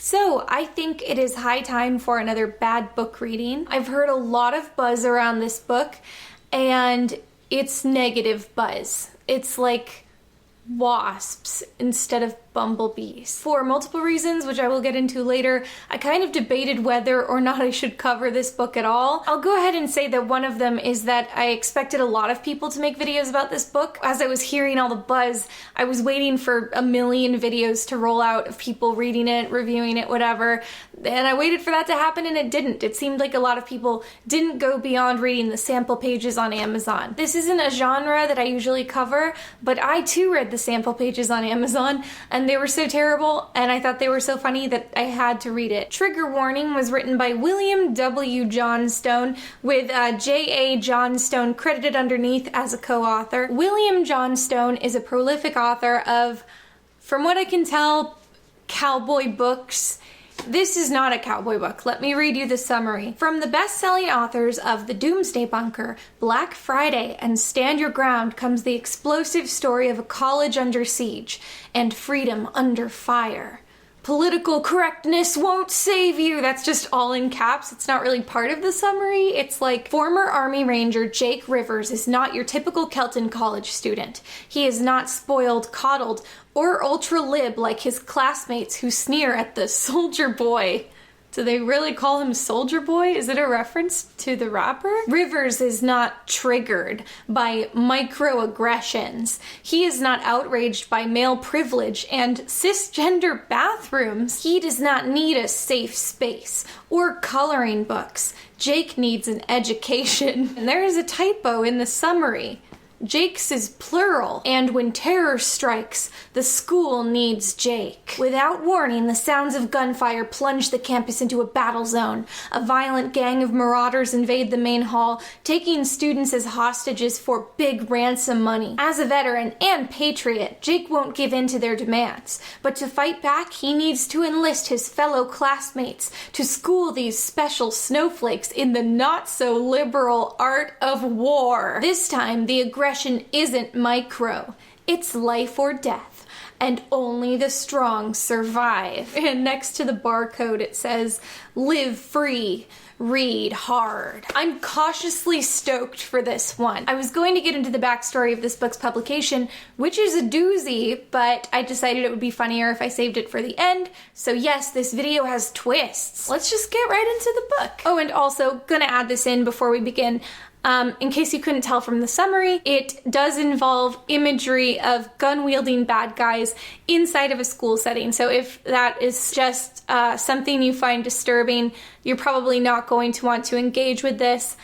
So I think it is high time for another bad book reading. I've heard a lot of buzz around this book, and it's negative buzz. It's like wasps instead of bumblebees. For multiple reasons, which I will get into later, I kind of debated whether or not I should cover this book at all. I'll go ahead and say that one of them is that I expected a lot of people to make videos about this book. As I was hearing all the buzz, I was waiting for a million videos to roll out of people reading it, reviewing it, whatever. And I waited for that to happen, and it didn't. It seemed like a lot of people didn't go beyond reading the sample pages on Amazon. This isn't a genre that I usually cover, but I too read the sample pages on Amazon, and they were so terrible, and I thought they were so funny that I had to read it. Trigger Warning was written by William W. Johnstone, with J.A. Johnstone credited underneath as a co-author. William Johnstone is a prolific author of, from what I can tell, cowboy books. This is not a cowboy book. Let me read you the summary. From the best-selling authors of The Doomsday Bunker, Black Friday, and Stand Your Ground comes the explosive story of a college under siege and freedom under fire. Political correctness won't save you. That's just all in caps. It's not really part of the summary. It's like, former Army Ranger Jake Rivers is not your typical Kelton College student. He is not spoiled, coddled, or ultra-lib like his classmates who sneer at the Soldier Boy. Do they really call him Soldier Boy? Is it a reference to the rapper? Rivers is not triggered by microaggressions. He is not outraged by male privilege and cisgender bathrooms. He does not need a safe space or coloring books. Jake needs an education. And there is a typo in the summary. Jake's is plural, and when terror strikes, the school needs Jake. Without warning, the sounds of gunfire plunge the campus into a battle zone. A violent gang of marauders invade the main hall, taking students as hostages for big ransom money. As a veteran and patriot, Jake won't give in to their demands, but to fight back, he needs to enlist his fellow classmates to school these special snowflakes in the not-so-liberal art of war. This time, the aggression isn't micro, it's life or death, and only the strong survive. And next to the barcode it says, live free, read hard. I'm cautiously stoked for this one. I was going to get into the backstory of this book's publication, which is a doozy, but I decided it would be funnier if I saved it for the end. So yes, this video has twists. Let's just get right into the book. Oh, and also, gonna add this in before we begin. In case you couldn't tell from the summary, it does involve imagery of gun-wielding bad guys inside of a school setting. So if that is just something you find disturbing, you're probably not going to want to engage with this.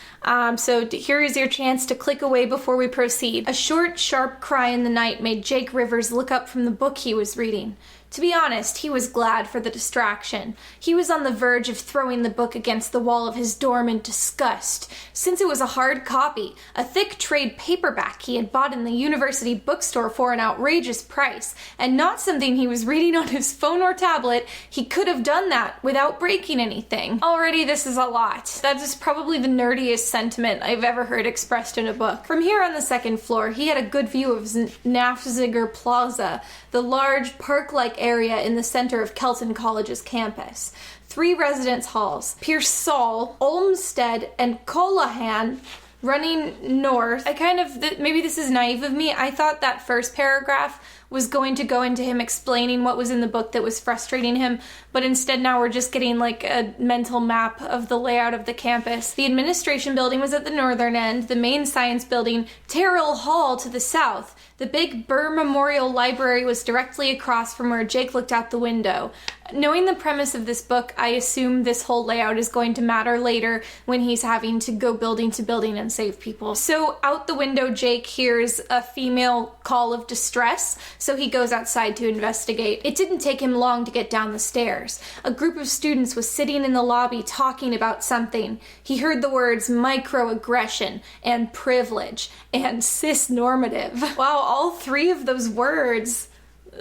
So here is your chance to click away before we proceed. A short, sharp cry in the night made Jake Rivers look up from the book he was reading. To be honest, he was glad for the distraction. He was on the verge of throwing the book against the wall of his dorm in disgust, since it was a hard copy, a thick trade paperback he had bought in the university bookstore for an outrageous price, and not something he was reading on his phone or tablet. He could have done that without breaking anything. Already, this is a lot. That is probably the nerdiest sentiment I've ever heard expressed in a book. From here on the second floor, he had a good view of Nafziger Plaza, the large park-like area in the center of Kelton College's campus. 3 residence halls, Pearsall, Olmsted, and Colohan, running north. Maybe this is naive of me, I thought that first paragraph was going to go into him explaining what was in the book that was frustrating him, but instead now we're just getting like a mental map of the layout of the campus. The administration building was at the northern end, the main science building, Terrell Hall to the south. The big Burr Memorial Library was directly across from where Jake looked out the window. Knowing the premise of this book, I assume this whole layout is going to matter later when he's having to go building to building and save people. So out the window, Jake hears a female call of distress, so he goes outside to investigate. It didn't take him long to get down the stairs. A group of students was sitting in the lobby talking about something. He heard the words microaggression and privilege and cisnormative. Wow, all 3 of those words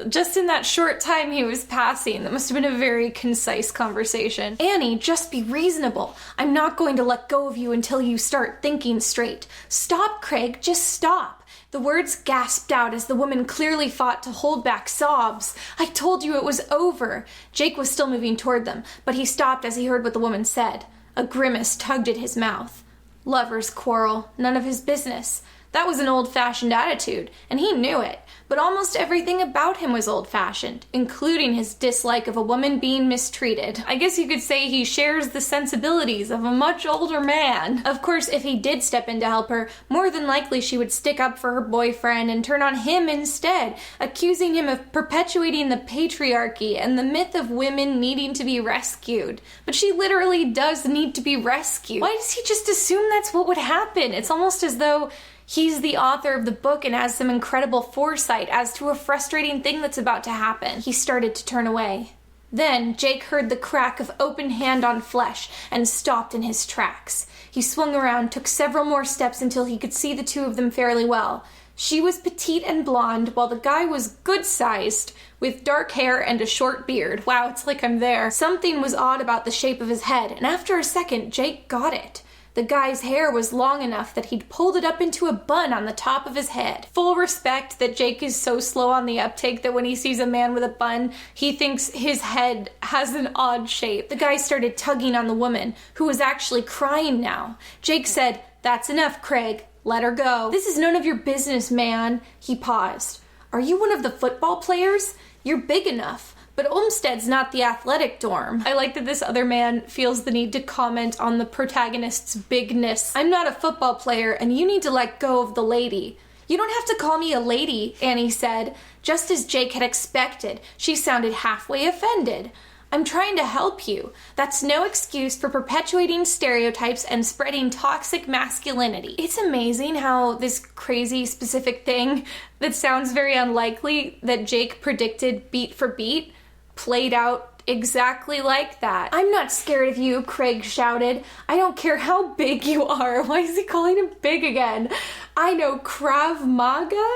just in that short time he was passing. That must have been a very concise conversation. Annie, just be reasonable. I'm not going to let go of you until you start thinking straight. Stop, Craig, just stop. The words gasped out as the woman clearly fought to hold back sobs. "I told you it was over." Jake was still moving toward them, but he stopped as he heard what the woman said. A grimace tugged at his mouth. Lovers quarrel, none of his business. That was an old-fashioned attitude, and he knew it. But almost everything about him was old-fashioned, including his dislike of a woman being mistreated. I guess you could say he shares the sensibilities of a much older man. Of course, if he did step in to help her, more than likely she would stick up for her boyfriend and turn on him instead, accusing him of perpetuating the patriarchy and the myth of women needing to be rescued. But she literally does need to be rescued. Why does he just assume that's what would happen? It's almost as though he's the author of the book and has some incredible foresight as to a frustrating thing that's about to happen. He started to turn away. Then Jake heard the crack of open hand on flesh and stopped in his tracks. He swung around, took several more steps until he could see the two of them fairly well. She was petite and blonde, while the guy was good-sized, with dark hair and a short beard. Wow, it's like I'm there. Something was odd about the shape of his head, and after a second, Jake got it. The guy's hair was long enough that he'd pulled it up into a bun on the top of his head. Full respect that Jake is so slow on the uptake that when he sees a man with a bun, he thinks his head has an odd shape. The guy started tugging on the woman, who was actually crying now. Jake said, "That's enough, Craig. Let her go." "This is none of your business, man." He paused. "Are you one of the football players? You're big enough. But Olmsted's not the athletic dorm." I like that this other man feels the need to comment on the protagonist's bigness. "I'm not a football player, and you need to let go of the lady." "You don't have to call me a lady," Annie said. Just as Jake had expected, she sounded halfway offended. "I'm trying to help you. That's no excuse for perpetuating stereotypes and spreading toxic masculinity." It's amazing how this crazy specific thing that sounds very unlikely that Jake predicted beat for beat played out exactly like that. "I'm not scared of you," Craig shouted. "I don't care how big you are." Why is he calling him big again? "I know Krav Maga?"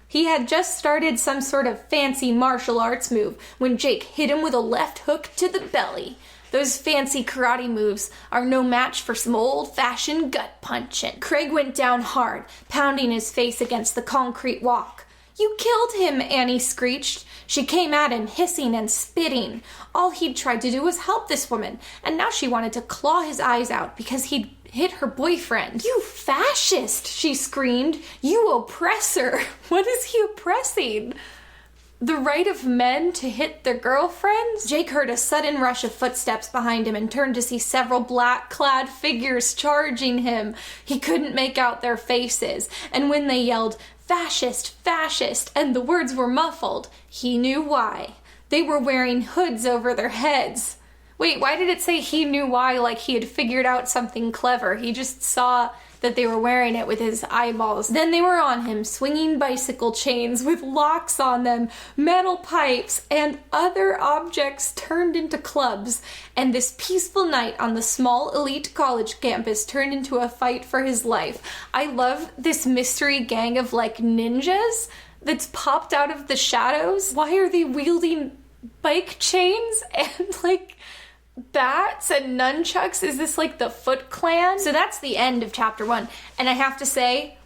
He had just started some sort of fancy martial arts move when Jake hit him with a left hook to the belly. Those fancy karate moves are no match for some old-fashioned gut punching. Craig went down hard, pounding his face against the concrete walk. "You killed him," Annie screeched. She came at him, hissing and spitting. All he'd tried to do was help this woman, and now she wanted to claw his eyes out because he'd hit her boyfriend. "You fascist!" she screamed. "You oppressor!" What is he oppressing? The right of men to hit their girlfriends? Jake heard a sudden rush of footsteps behind him and turned to see several black-clad figures charging him. He couldn't make out their faces, and when they yelled, "Fascist! Fascist!" and the words were muffled, he knew why. They were wearing hoods over their heads. Wait, why did it say he knew why like he had figured out something clever? He just saw that they were wearing it with his eyeballs. Then they were on him, swinging bicycle chains with locks on them, metal pipes, and other objects turned into clubs. And this peaceful night on the small elite college campus turned into a fight for his life. I love this mystery gang of like ninjas that's popped out of the shadows. Why are they wielding bike chains and like bats and nunchucks? Is this like the Foot Clan? So that's the end of chapter 1, and I have to say,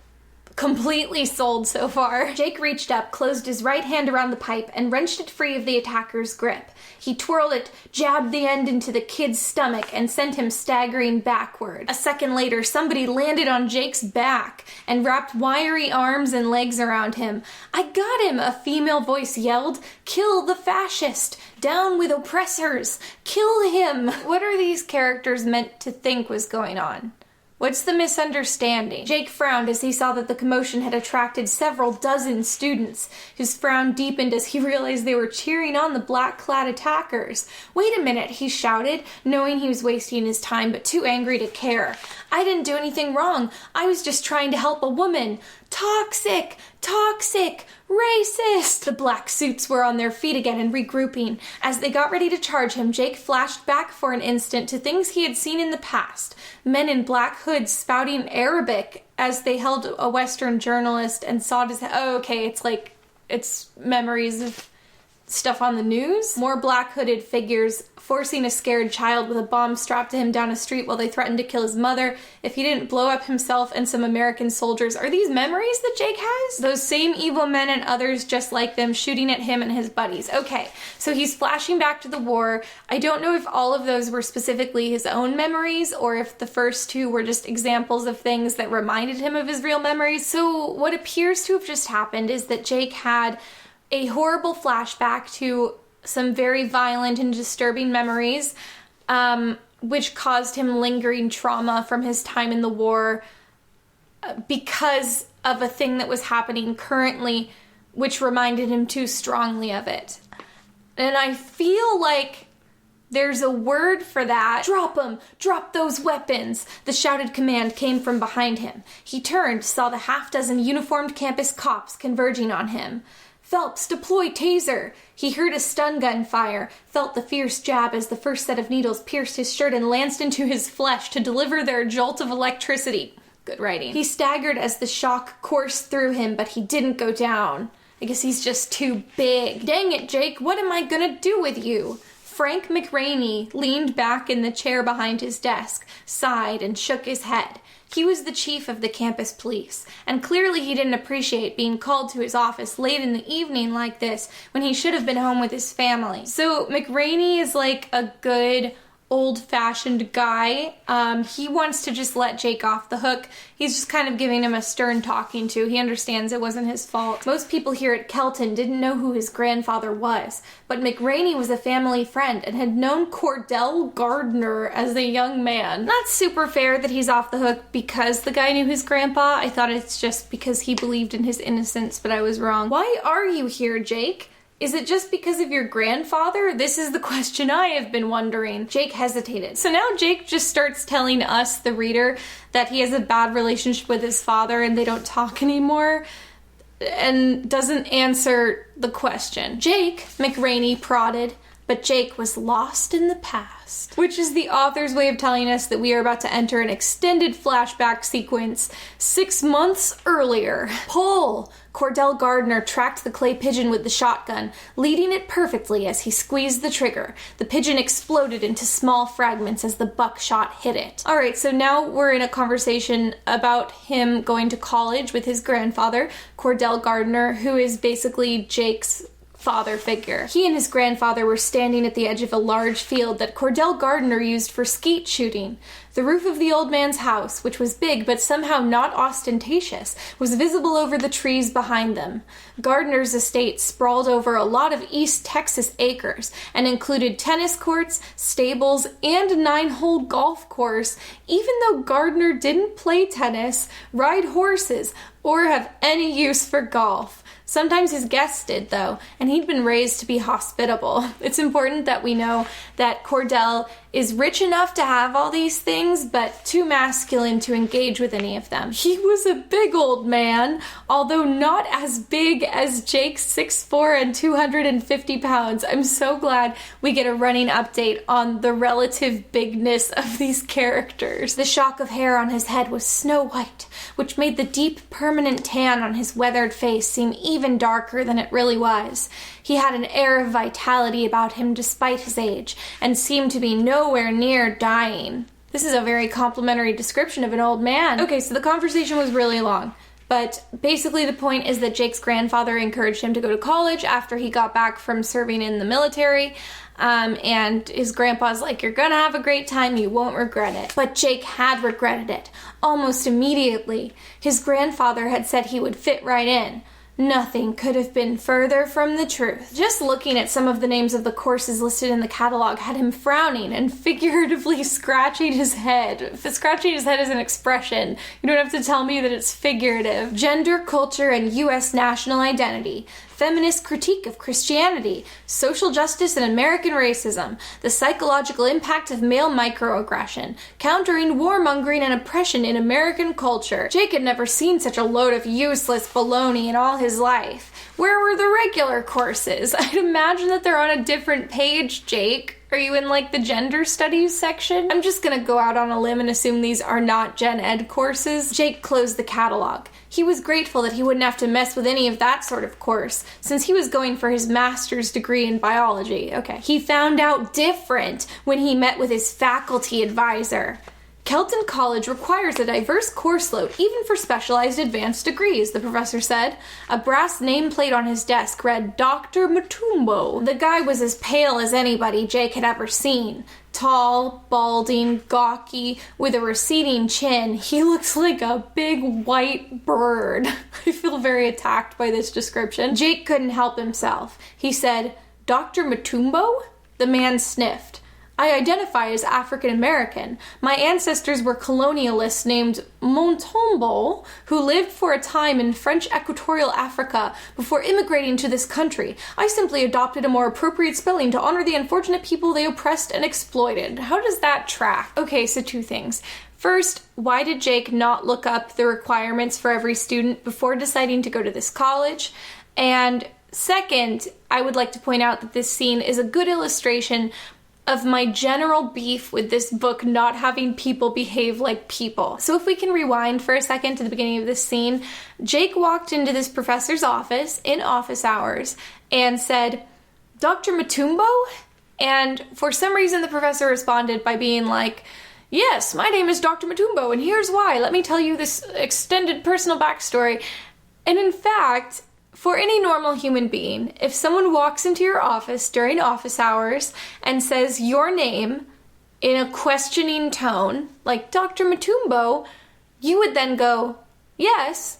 completely sold so far. Jake reached up, closed his right hand around the pipe, and wrenched it free of the attacker's grip. He twirled it, jabbed the end into the kid's stomach, and sent him staggering backward. A second later, somebody landed on Jake's back and wrapped wiry arms and legs around him. "I got him!" a female voice yelled. "Kill the fascist! Down with oppressors! Kill him!" What are these characters meant to think was going on? What's the misunderstanding? Jake frowned as he saw that the commotion had attracted several dozen students. His frown deepened as he realized they were cheering on the black-clad attackers. "Wait a minute," he shouted, knowing he was wasting his time but too angry to care. "I didn't do anything wrong. I was just trying to help a woman." "Toxic! Toxic! Racist!" The black suits were on their feet again and regrouping. As they got ready to charge him, Jake flashed back for an instant to things he had seen in the past. Men in black hoods spouting Arabic as they held a Western journalist and sawed his head. Oh, okay, it's memories of stuff on the news. More black hooded figures forcing a scared child with a bomb strapped to him down a street while they threatened to kill his mother if he didn't blow up himself and some American soldiers. Are these memories that Jake has? Those same evil men and others just like them shooting at him and his buddies. Okay, so he's flashing back to the war. I don't know if all of those were specifically his own memories or if the first two were just examples of things that reminded him of his real memories. So what appears to have just happened is that Jake had a horrible flashback to some very violent and disturbing memories, which caused him lingering trauma from his time in the war because of a thing that was happening currently, which reminded him too strongly of it. And I feel like there's a word for that. Drop 'em! Drop those weapons! The shouted command came from behind him. He turned, saw the half-dozen uniformed campus cops converging on him. Phelps, deploy taser! He heard a stun gun fire, felt the fierce jab as the first set of needles pierced his shirt and lanced into his flesh to deliver their jolt of electricity. Good writing. He staggered as the shock coursed through him, but he didn't go down. I guess he's just too big. Dang it, Jake, what am I gonna do with you? Frank McRaney leaned back in the chair behind his desk, sighed, and shook his head. He was the chief of the campus police, and clearly he didn't appreciate being called to his office late in the evening like this when he should have been home with his family. So McRaney is like a good old-fashioned guy. He wants to just let Jake off the hook. He's just kind of giving him a stern talking to. He understands it wasn't his fault. Most people here at Kelton didn't know who his grandfather was, but McRaney was a family friend and had known Cordell Gardner as a young man. Not super fair that he's off the hook because the guy knew his grandpa. I thought it's just because he believed in his innocence, but I was wrong. Why are you here, Jake? Is it just because of your grandfather? This is the question I have been wondering. Jake hesitated. So now Jake just starts telling us, the reader, that he has a bad relationship with his father and they don't talk anymore, and doesn't answer the question. Jake, McRaney prodded, but Jake was lost in the past. Which is the author's way of telling us that we are about to enter an extended flashback sequence 6 months earlier. Pull! Cordell Gardner tracked the clay pigeon with the shotgun, leading it perfectly as he squeezed the trigger. The pigeon exploded into small fragments as the buckshot hit it. Alright, so now we're in a conversation about him going to college with his grandfather, Cordell Gardner, who is basically Jake's father figure. He and his grandfather were standing at the edge of a large field that Cordell Gardner used for skeet shooting. The roof of the old man's house, which was big but somehow not ostentatious, was visible over the trees behind them. Gardner's estate sprawled over a lot of East Texas acres and included tennis courts, stables, and a 9-hole golf course, even though Gardner didn't play tennis, ride horses, or have any use for golf. Sometimes his guests did, though, and he'd been raised to be hospitable. It's important that we know that Cordell is rich enough to have all these things, but too masculine to engage with any of them. He was a big old man, although not as big as Jake's 6'4" and 250 pounds. I'm so glad we get a running update on the relative bigness of these characters. The shock of hair on his head was snow white, which made the deep, permanent tan on his weathered face seem even darker than it really was. He had an air of vitality about him despite his age, and seemed to be nowhere near dying. This is a very complimentary description of an old man. Okay, so the conversation was really long, but basically the point is that Jake's grandfather encouraged him to go to college after he got back from serving in the military, and his grandpa's like, you're gonna have a great time, you won't regret it. But Jake had regretted it, almost immediately. His grandfather had said he would fit right in. Nothing could have been further from the truth. Just looking at some of the names of the courses listed in the catalog had him frowning and figuratively scratching his head. If scratching his head is an expression, you don't have to tell me that it's figurative. Gender, culture, and U.S. national identity. Feminist critique of Christianity, social justice and American racism, the psychological impact of male microaggression, countering warmongering and oppression in American culture. Jake had never seen such a load of useless baloney in all his life. Where were the regular courses? I'd imagine that they're on a different page, Jake. Are you in like the gender studies section? I'm just gonna go out on a limb and assume these are not gen ed courses. Jake closed the catalog. He was grateful that he wouldn't have to mess with any of that sort of course, since he was going for his master's degree in biology. Okay. He found out different when he met with his faculty advisor. Kelton College requires a diverse course load, even for specialized advanced degrees, the professor said. A brass nameplate on his desk read Dr. Mutombo. The guy was as pale as anybody Jake had ever seen. Tall, balding, gawky, with a receding chin. He looked like a big white bird. I feel very attacked by this description. Jake couldn't help himself. He said, Dr. Mutombo? The man sniffed. I identify as African American. My ancestors were colonialists named Montombo, who lived for a time in French Equatorial Africa before immigrating to this country. I simply adopted a more appropriate spelling to honor the unfortunate people they oppressed and exploited. How does that track? Okay, so two things. First, why did Jake not look up the requirements for every student before deciding to go to this college? And second, I would like to point out that this scene is a good illustration of my general beef with this book not having people behave like people. So if we can rewind for a second to the beginning of this scene, Jake walked into this professor's office in office hours and said, Dr. Mutombo? And for some reason the professor responded by being like, yes, my name is Dr. Mutombo and here's why. Let me tell you this extended personal backstory. And in fact, for any normal human being, if someone walks into your office during office hours and says your name in a questioning tone, like Dr. Mutombo, you would then go, yes.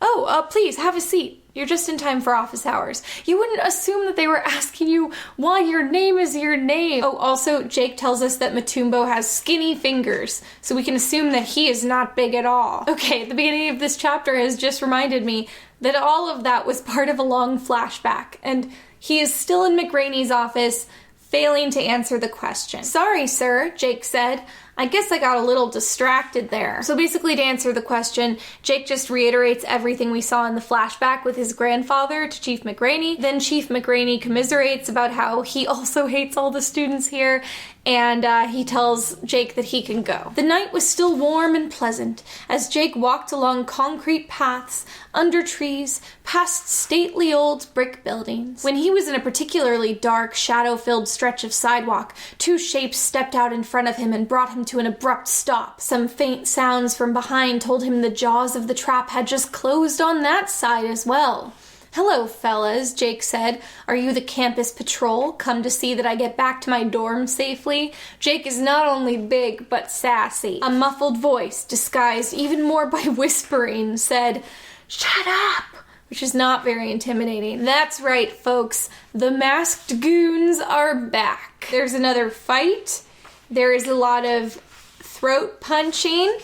Oh, please have a seat. You're just in time for office hours. You wouldn't assume that they were asking you why your name is your name. Oh, also, Jake tells us that Mutombo has skinny fingers, so we can assume that he is not big at all. Okay, the beginning of this chapter has just reminded me that all of that was part of a long flashback, and he is still in McGraney's office, failing to answer the question. Sorry, sir, Jake said. I guess I got a little distracted there. So basically, to answer the question, Jake just reiterates everything we saw in the flashback with his grandfather to Chief McGraney. Then Chief McGraney commiserates about how he also hates all the students here, and he tells Jake that he can go. The night was still warm and pleasant as Jake walked along concrete paths, under trees, past stately old brick buildings. When he was in a particularly dark, shadow-filled stretch of sidewalk, two shapes stepped out in front of him and brought him to an abrupt stop. Some faint sounds from behind told him the jaws of the trap had just closed on that side as well. Hello, fellas, Jake said. Are you the campus patrol, come to see that I get back to my dorm safely? Jake is not only big, but sassy. A muffled voice, disguised even more by whispering, said, Shut up! Which is not very intimidating. That's right, folks. The masked goons are back. There's another fight. There is a lot of throat punching.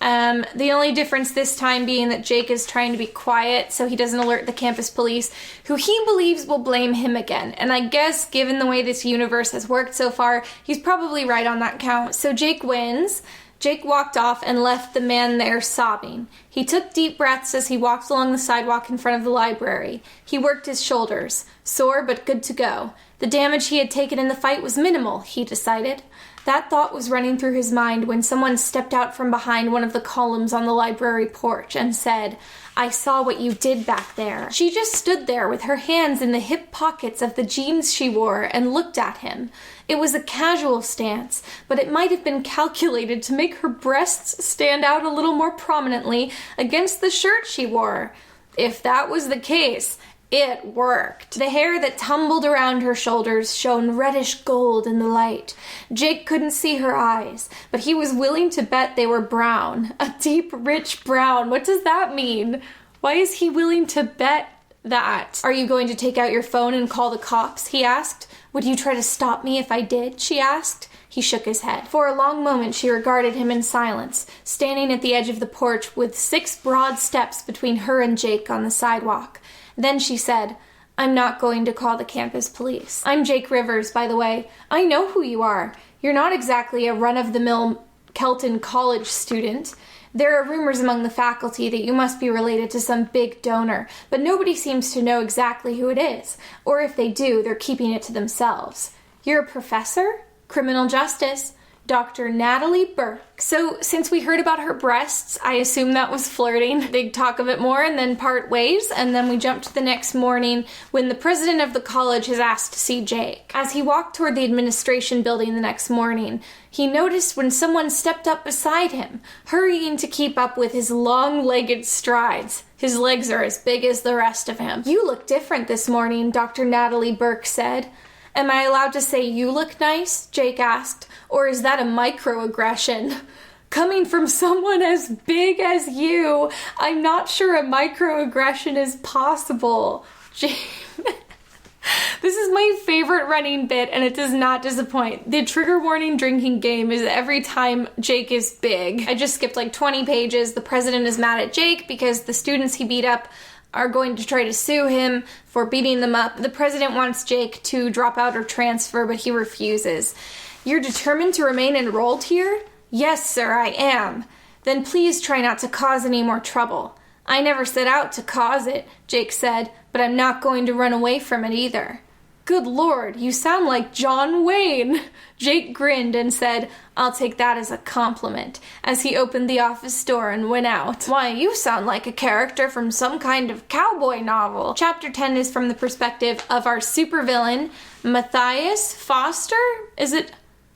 The only difference this time being that Jake is trying to be quiet so he doesn't alert the campus police, who he believes will blame him again. And I guess, given the way this universe has worked so far, he's probably right on that count. So Jake wins. Jake walked off and left the man there sobbing. He took deep breaths as he walked along the sidewalk in front of the library. He worked his shoulders, sore but good to go. The damage he had taken in the fight was minimal, he decided. That thought was running through his mind when someone stepped out from behind one of the columns on the library porch and said, I saw what you did back there. She just stood there with her hands in the hip pockets of the jeans she wore and looked at him. It was a casual stance, but it might have been calculated to make her breasts stand out a little more prominently against the shirt she wore. If that was the case, it worked. The hair that tumbled around her shoulders shone reddish gold in the light. Jake couldn't see her eyes, but he was willing to bet they were brown. A deep, rich brown. What does that mean? Why is he willing to bet that? Are you going to take out your phone and call the cops? He asked. Would you try to stop me if I did? She asked. He shook his head. For a long moment she regarded him in silence, standing at the edge of the porch with 6 broad steps between her and Jake on the sidewalk. Then she said, I'm not going to call the campus police. I'm Jake Rivers, by the way. I know who you are. You're not exactly a run-of-the-mill Kelton College student. There are rumors among the faculty that you must be related to some big donor, but nobody seems to know exactly who it is. Or if they do, they're keeping it to themselves. You're a professor? Criminal justice. Dr. Natalie Burke. So, since we heard about her breasts, I assume that was flirting. They talk of it more and then part ways, and then we jump to the next morning when the president of the college is asked to see Jake. As he walked toward the administration building the next morning, he noticed when someone stepped up beside him, hurrying to keep up with his long-legged strides. His legs are as big as the rest of him. "You look different this morning," Dr. Natalie Burke said. "Am I allowed to say you look nice?" Jake asked. "Or is that a microaggression? Coming from someone as big as you, I'm not sure a microaggression is possible." This is my favorite running bit, and it does not disappoint. The trigger warning drinking game is every time Jake is big. I just skipped like 20 pages. The president is mad at Jake because the students he beat up are going to try to sue him for beating them up. The president wants Jake to drop out or transfer, but he refuses. "You're determined to remain enrolled here?" "Yes, sir, I am." "Then please try not to cause any more trouble." "I never set out to cause it," Jake said, "but I'm not going to run away from it either." "Good Lord, you sound like John Wayne." Jake grinned and said, "I'll take that as a compliment," as he opened the office door and went out. "Why, you sound like a character from some kind of cowboy novel." Chapter 10 is from the perspective of our supervillain, Matthias Foster? Is it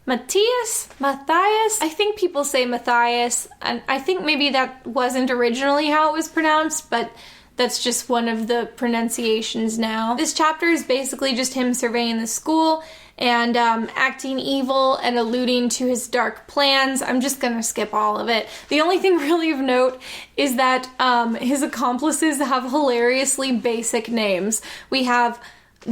Matthias? Matthias? I think people say Matthias, and I think maybe that wasn't originally how it was pronounced, but that's just one of the pronunciations now. This chapter is basically just him surveying the school and acting evil and alluding to his dark plans. I'm just gonna skip all of it. The only thing really of note is that his accomplices have hilariously basic names. We have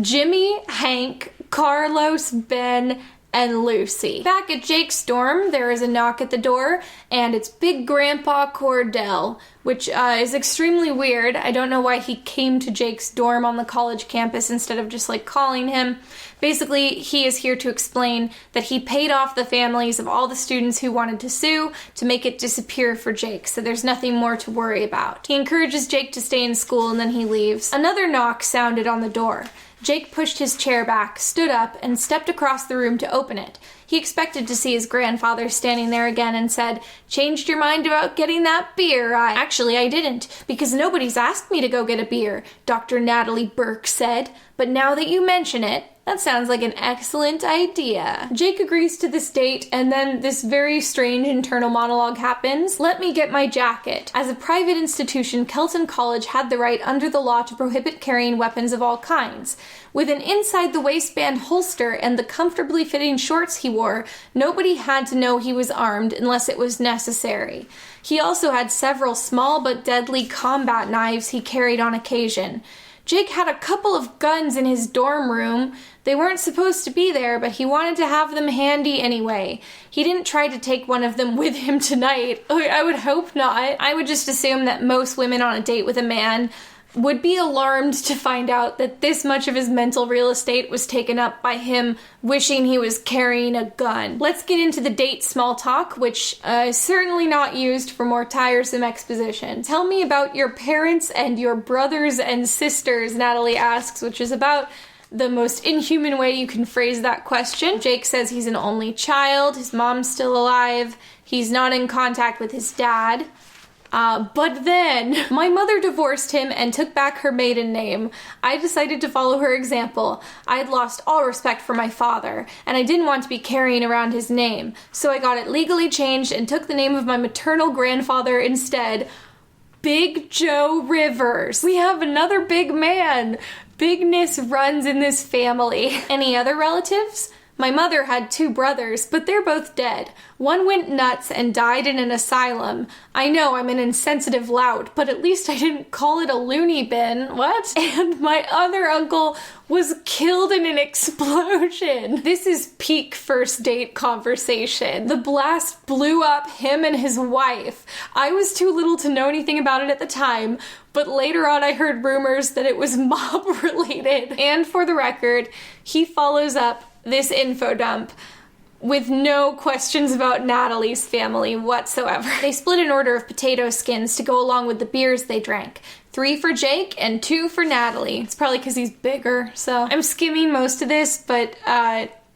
Jimmy, Hank, Carlos, Ben, and Lucy. Back at Jake's dorm, there is a knock at the door, and it's Big Grandpa Cordell, which is extremely weird. I don't know why he came to Jake's dorm on the college campus instead of just like calling him. Basically, he is here to explain that he paid off the families of all the students who wanted to sue to make it disappear for Jake, so there's nothing more to worry about. He encourages Jake to stay in school and then he leaves. Another knock sounded on the door. Jake pushed his chair back, stood up, and stepped across the room to open it. He expected to see his grandfather standing there again and said, "Changed your mind about getting that beer? Actually, I didn't, because nobody's asked me to go get a beer," Dr. Natalie Burke said. "But now that you mention it, that sounds like an excellent idea." Jake agrees to this date, and then this very strange internal monologue happens. "Let me get my jacket." As a private institution, Kelton College had the right under the law to prohibit carrying weapons of all kinds. With an inside-the-waistband holster and the comfortably fitting shorts he wore, nobody had to know he was armed unless it was necessary. He also had several small but deadly combat knives he carried on occasion. Jake had a couple of guns in his dorm room. They weren't supposed to be there, but he wanted to have them handy anyway. He didn't try to take one of them with him tonight. I would hope not. I would just assume that most women on a date with a man would be alarmed to find out that this much of his mental real estate was taken up by him wishing he was carrying a gun. Let's get into the date small talk, which is certainly not used for more tiresome exposition. "Tell me about your parents and your brothers and sisters," Natalie asks, which is about the most inhuman way you can phrase that question. Jake says he's an only child, his mom's still alive, he's not in contact with his dad. But then, my mother divorced him and took back her maiden name. I decided to follow her example. I had lost all respect for my father, and I didn't want to be carrying around his name, so I got it legally changed and took the name of my maternal grandfather instead. Big Joe Rivers. We have another big man. Bigness runs in this family. Any other relatives? My mother had 2 brothers, but they're both dead. One went nuts and died in an asylum. I know I'm an insensitive lout, but at least I didn't call it a loony bin. What? And my other uncle was killed in an explosion. This is peak first date conversation. The blast blew up him and his wife. I was too little to know anything about it at the time, but later on I heard rumors that it was mob related. And for the record, he follows up this info dump with no questions about Natalie's family whatsoever. They split an order of potato skins to go along with the beers they drank. 3 for Jake and 2 for Natalie. It's probably because he's bigger, so. I'm skimming most of this, but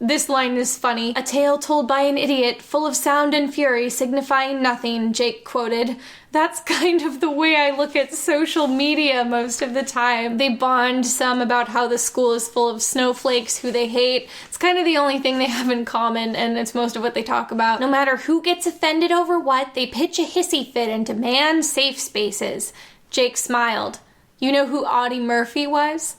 this line is funny. "A tale told by an idiot, full of sound and fury, signifying nothing," Jake quoted. That's kind of the way I look at social media most of the time. They bond some about how the school is full of snowflakes who they hate. It's kind of the only thing they have in common, and it's most of what they talk about. No matter who gets offended over what, they pitch a hissy fit and demand safe spaces. Jake smiled. "You know who Audie Murphy was?"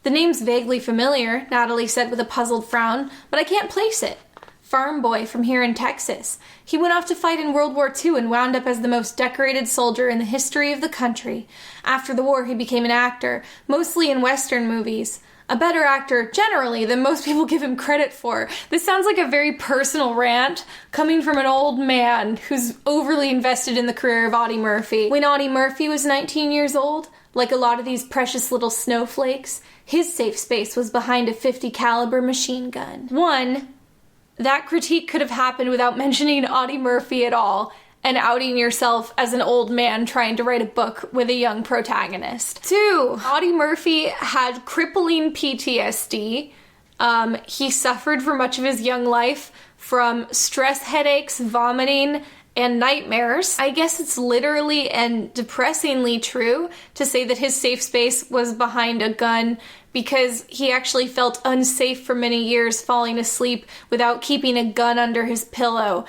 "The name's vaguely familiar," Natalie said with a puzzled frown, "but I can't place it." "Farm boy from here in Texas. He went off to fight in World War II and wound up as the most decorated soldier in the history of the country. After the war, he became an actor, mostly in Western movies. A better actor, generally, than most people give him credit for." This sounds like a very personal rant coming from an old man who's overly invested in the career of Audie Murphy. When Audie Murphy was 19 years old, like a lot of these precious little snowflakes, his safe space was behind a .50 caliber machine gun. 1. That critique could have happened without mentioning Audie Murphy at all, and outing yourself as an old man trying to write a book with a young protagonist. 2. Audie Murphy had crippling PTSD. He suffered for much of his young life from stress headaches, vomiting, and nightmares. I guess it's literally and depressingly true to say that his safe space was behind a gun, because he actually felt unsafe for many years falling asleep without keeping a gun under his pillow,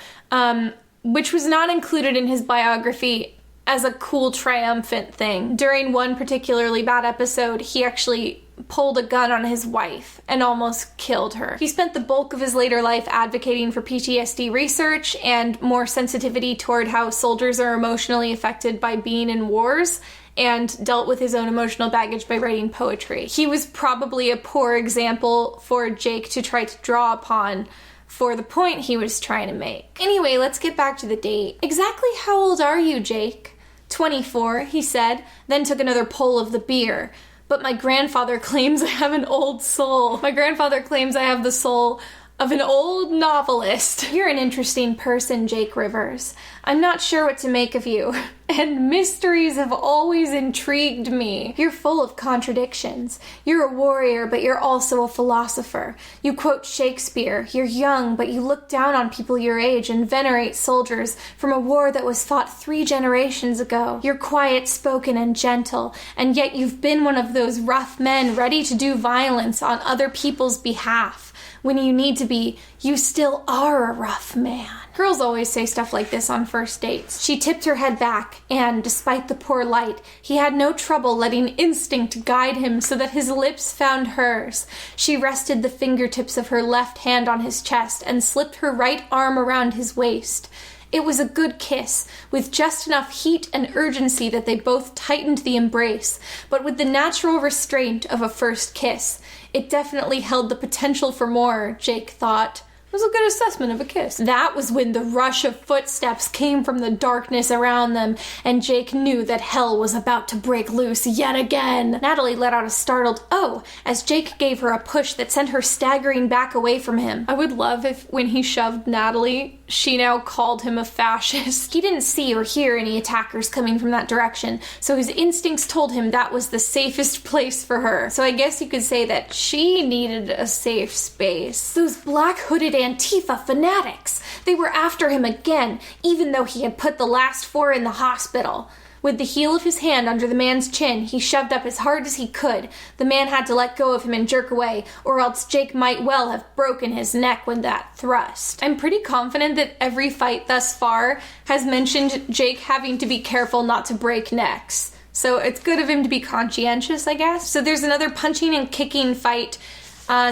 which was not included in his biography as a cool, triumphant thing. During one particularly bad episode, he actually pulled a gun on his wife and almost killed her. He spent the bulk of his later life advocating for PTSD research and more sensitivity toward how soldiers are emotionally affected by being in wars, and dealt with his own emotional baggage by writing poetry. He was probably a poor example for Jake to try to draw upon for the point he was trying to make. Anyway, let's get back to the date. "Exactly how old are you, Jake?" 24, he said, then took another pull of the beer. "But my grandfather claims I have an old soul." My grandfather claims I have the soul of an old novelist. "You're an interesting person, Jake Rivers. I'm not sure what to make of you, and mysteries have always intrigued me. You're full of contradictions. You're a warrior, but you're also a philosopher. You quote Shakespeare. You're young, but you look down on people your age and venerate soldiers from a war that was fought 3 generations ago. You're quiet-spoken and gentle, and yet you've been one of those rough men ready to do violence on other people's behalf. When you need to be, you still are a rough man." Girls always say stuff like this on first dates. She tipped her head back, and, despite the poor light, he had no trouble letting instinct guide him so that his lips found hers. She rested the fingertips of her left hand on his chest and slipped her right arm around his waist. It was a good kiss, with just enough heat and urgency that they both tightened the embrace, but with the natural restraint of a first kiss. It definitely held the potential for more, Jake thought. It was a good assessment of a kiss. That was when the rush of footsteps came from the darkness around them, and Jake knew that hell was about to break loose yet again. Natalie let out a startled "oh" as Jake gave her a push that sent her staggering back away from him. I would love if, when he shoved Natalie, she now called him a fascist. He didn't see or hear any attackers coming from that direction, so his instincts told him that was the safest place for her. So I guess you could say that she needed a safe space. Those black-hooded Antifa fanatics! They were after him again, even though he had put the last 4 in the hospital. With the heel of his hand under the man's chin, he shoved up as hard as he could. The man had to let go of him and jerk away, or else Jake might well have broken his neck with that thrust. I'm pretty confident that every fight thus far has mentioned Jake having to be careful not to break necks. So it's good of him to be conscientious, I guess. So there's another punching and kicking fight.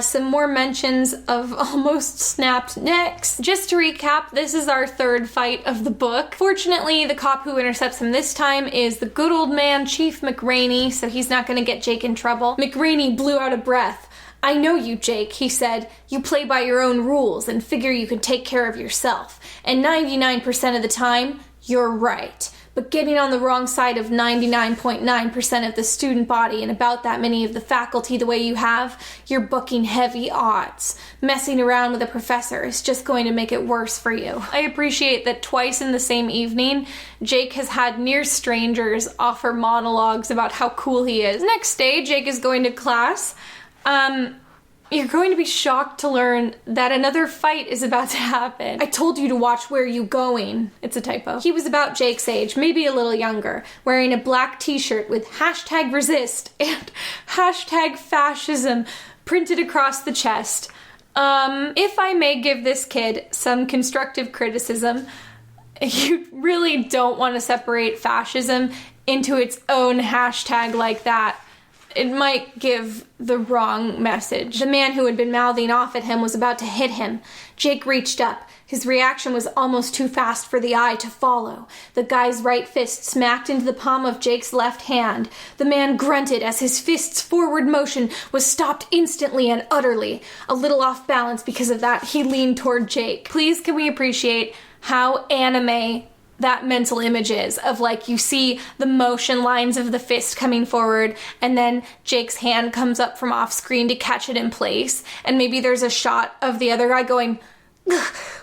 Some more mentions of almost snapped necks. Just to recap, this is our 3rd fight of the book. Fortunately, the cop who intercepts him this time is the good old man, Chief McRaney, so he's not going to get Jake in trouble. McRaney blew out a breath. "I know you, Jake," he said. "You play by your own rules and figure you can take care of yourself. And 99% of the time, you're right. but getting on the wrong side of 99.9% of the student body and about that many of the faculty the way you have, you're booking heavy odds. Messing around with a professor is just going to make it worse for you. I appreciate that twice in the same evening, Jake has had near strangers offer monologues about how cool he is. Next day, Jake is going to class. You're going to be shocked to learn that another fight is about to happen. I told you to watch where you going. It's a typo. He was about Jake's age, maybe a little younger, wearing a black t-shirt with #resist and #fascism printed across the chest. If I may give this kid some constructive criticism, you really don't want to separate fascism into its own hashtag like that. It might give the wrong message. The man who had been mouthing off at him was about to hit him. Jake reached up. His reaction was almost too fast for the eye to follow. The guy's right fist smacked into the palm of Jake's left hand. The man grunted as his fist's forward motion was stopped instantly and utterly. A little off balance because of that, he leaned toward Jake. Please, can we appreciate how anime that mental image is of, like, you see the motion lines of the fist coming forward and then Jake's hand comes up from off screen to catch it in place, and maybe there's a shot of the other guy going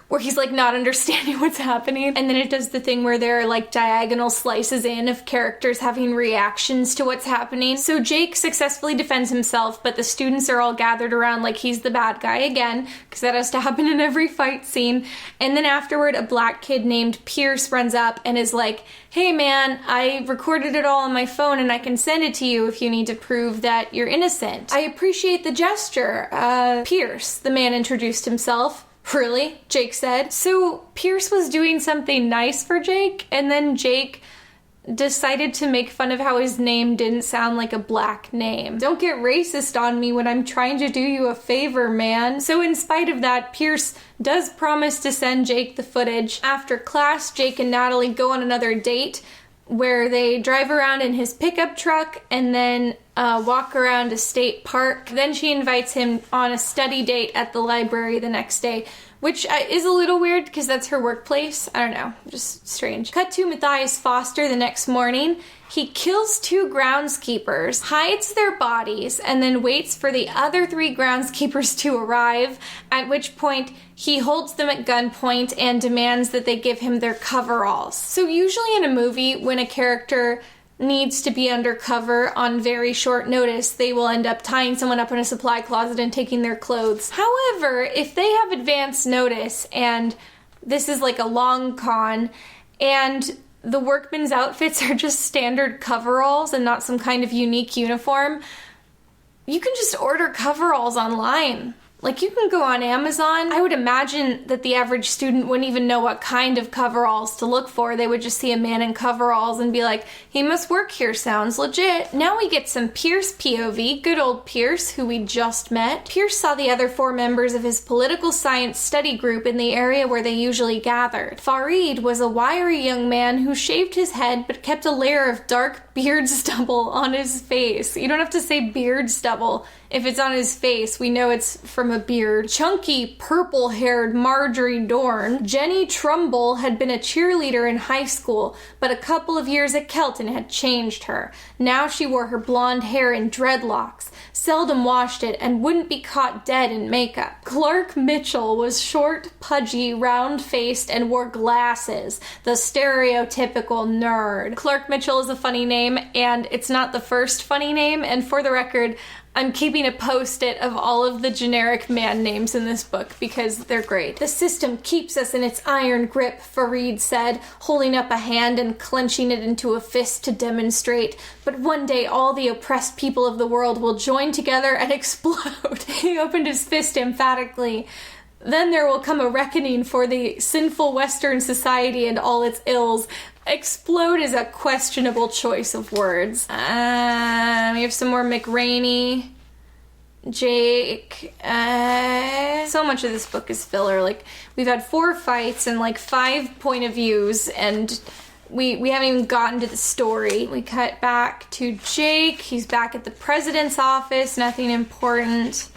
where he's like not understanding what's happening, and then it does the thing where there are like diagonal slices in of characters having reactions to what's happening. So Jake successfully defends himself, but the students are all gathered around like he's the bad guy again, because that has to happen in every fight scene. And then afterward, a black kid named Pierce runs up and is like, hey man, I recorded it all on my phone and I can send it to you if you need to prove that you're innocent. I appreciate the gesture. Pierce, the man introduced himself. Really? Jake said. So Pierce was doing something nice for Jake, and then Jake decided to make fun of how his name didn't sound like a black name. Don't get racist on me when I'm trying to do you a favor, man. So in spite of that, Pierce does promise to send Jake the footage. After class, Jake and Natalie go on another date where they drive around in his pickup truck and then walk around a state park. Then she invites him on a study date at the library the next day, which is a little weird because that's her workplace. I don't know, just strange. Cut to Matthias Foster the next morning. He kills 2 groundskeepers, hides their bodies, and then waits for the other 3 groundskeepers to arrive, at which point he holds them at gunpoint and demands that they give him their coveralls. So usually in a movie, when a character needs to be undercover on very short notice, they will end up tying someone up in a supply closet and taking their clothes. However, if they have advance notice and this is like a long con and the workmen's outfits are just standard coveralls and not some kind of unique uniform, you can just order coveralls online. Like, you can go on Amazon. I would imagine that the average student wouldn't even know what kind of coveralls to look for. They would just see a man in coveralls and be like, he must work here, sounds legit. Now we get some Pierce POV, good old Pierce, who we just met. Pierce saw the other 4 members of his political science study group in the area where they usually gathered. Farid was a wiry young man who shaved his head but kept a layer of dark beard stubble on his face. You don't have to say beard stubble. If it's on his face, we know it's from a beard. Chunky, purple-haired Marjorie Dorn. Jenny Trumbull had been a cheerleader in high school, but a couple of years at Kelton had changed her. Now she wore her blonde hair in dreadlocks, seldom washed it, and wouldn't be caught dead in makeup. Clark Mitchell was short, pudgy, round-faced, and wore glasses. The stereotypical nerd. Clark Mitchell is a funny name, and it's not the first funny name, and for the record, I'm keeping a post-it of all of the generic man names in this book because they're great. The system keeps us in its iron grip, Farid said, holding up a hand and clenching it into a fist to demonstrate. But one day all the oppressed people of the world will join together and explode. He opened his fist emphatically. Then there will come a reckoning for the sinful Western society and all its ills. Explode is a questionable choice of words. We have some more McRaney, Jake. So much of this book is filler. Like, we've had 4 fights and like 5 point of views, and we haven't even gotten to the story. We cut back to Jake. He's back at the president's office. Nothing important.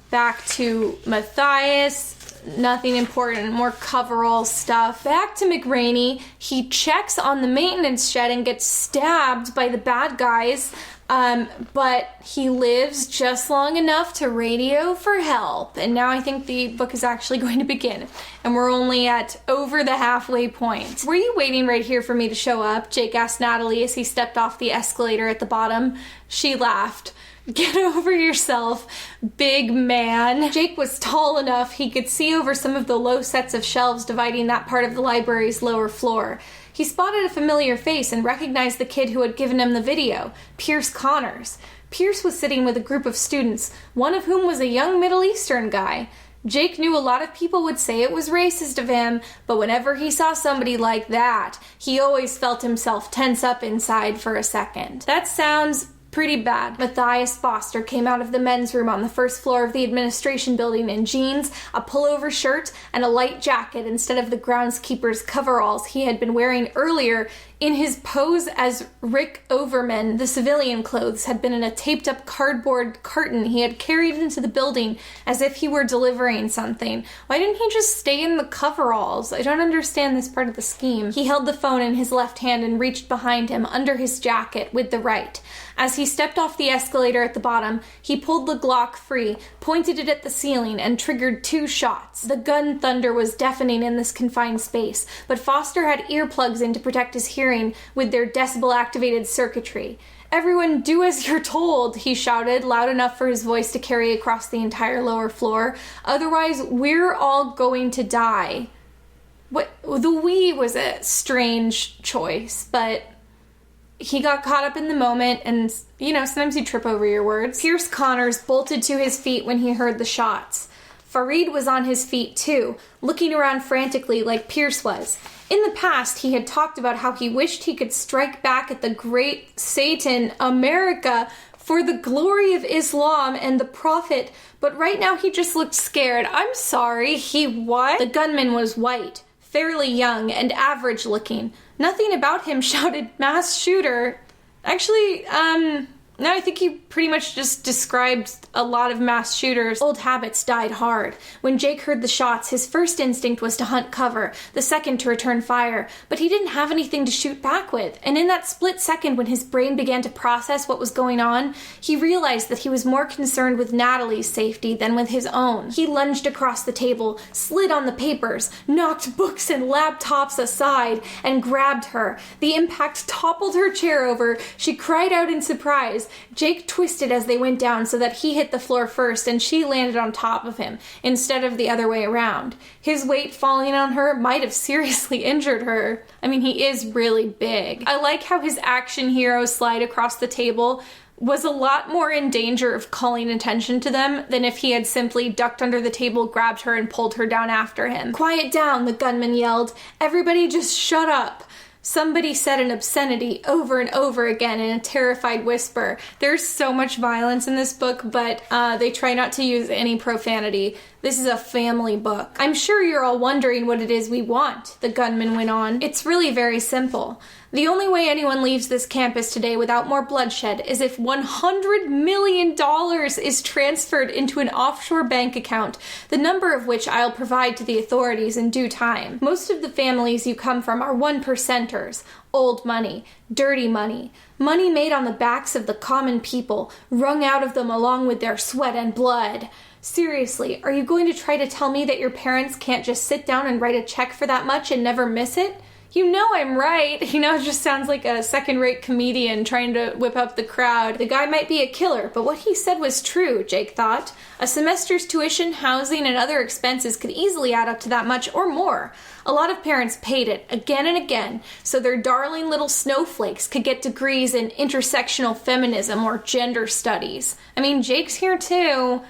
Back to Matthias. Nothing important, more coverall stuff. Back to McRaney. He checks on the maintenance shed and gets stabbed by the bad guys, but he lives just long enough to radio for help. And now I think the book is actually going to begin, and we're only at over the halfway point. Were you waiting right here for me to show up? Jake asked Natalie as he stepped off the escalator at the bottom. She laughed. Get over yourself, big man. Jake was tall enough he could see over some of the low sets of shelves dividing that part of the library's lower floor. He spotted a familiar face and recognized the kid who had given him the video, Pierce Connors. Pierce was sitting with a group of students, one of whom was a young Middle Eastern guy. Jake knew a lot of people would say it was racist of him, but whenever he saw somebody like that, he always felt himself tense up inside for a second. That sounds pretty bad. Matthias Foster came out of the men's room on the first floor of the administration building in jeans, a pullover shirt, and a light jacket instead of the groundskeeper's coveralls he had been wearing earlier. In his pose as Rick Overman, the civilian clothes had been in a taped-up cardboard carton he had carried into the building as if he were delivering something. Why didn't he just stay in the coveralls? I don't understand this part of the scheme. He held the phone in his left hand and reached behind him under his jacket with the right. As he stepped off the escalator at the bottom, he pulled the Glock free, pointed it at the ceiling, and triggered 2 shots. The gun thunder was deafening in this confined space, but Foster had earplugs in to protect his hearing with their decibel-activated circuitry. "Everyone do as you're told," he shouted, loud enough for his voice to carry across the entire lower floor. "Otherwise, we're all going to die." The "we" was a strange choice, but he got caught up in the moment, and, sometimes you trip over your words. Pierce Connors bolted to his feet when he heard the shots. Farid was on his feet too, looking around frantically like Pierce was. In the past, he had talked about how he wished he could strike back at the great Satan, America, for the glory of Islam and the Prophet, but right now he just looked scared. "I'm sorry, he what?" The gunman was white, fairly young, and average-looking. Nothing about him shouted mass shooter. Actually, no, I think he pretty much just described a lot of mass shooters. Old habits died hard. When Jake heard the shots, his first instinct was to hunt cover, the second to return fire, but he didn't have anything to shoot back with, and in that split second when his brain began to process what was going on, he realized that he was more concerned with Natalie's safety than with his own. He lunged across the table, slid on the papers, knocked books and laptops aside, and grabbed her. The impact toppled her chair over. She cried out in surprise. Jake twisted as they went down so that he hit the floor first and she landed on top of him, instead of the other way around. His weight falling on her might have seriously injured her. I mean, he is really big. I like how his action hero slide across the table was a lot more in danger of calling attention to them than if he had simply ducked under the table, grabbed her, and pulled her down after him. "Quiet down," the gunman yelled. "Everybody just shut up." Somebody said an obscenity over and over again in a terrified whisper. There's so much violence in this book, but they try not to use any profanity. This is a family book. "I'm sure you're all wondering what it is we want," the gunman went on. "It's really very simple. The only way anyone leaves this campus today without more bloodshed is if $100 million is transferred into an offshore bank account, the number of which I'll provide to the authorities in due time. Most of the families you come from are 1%ers. Old money, dirty money, money made on the backs of the common people, wrung out of them along with their sweat and blood. Seriously, are you going to try to tell me that your parents can't just sit down and write a check for that much and never miss it? You know I'm right." It just sounds like a second-rate comedian trying to whip up the crowd. The guy might be a killer, but what he said was true, Jake thought. A semester's tuition, housing, and other expenses could easily add up to that much or more. A lot of parents paid it again and again so their darling little snowflakes could get degrees in intersectional feminism or gender studies. I mean, Jake's here too,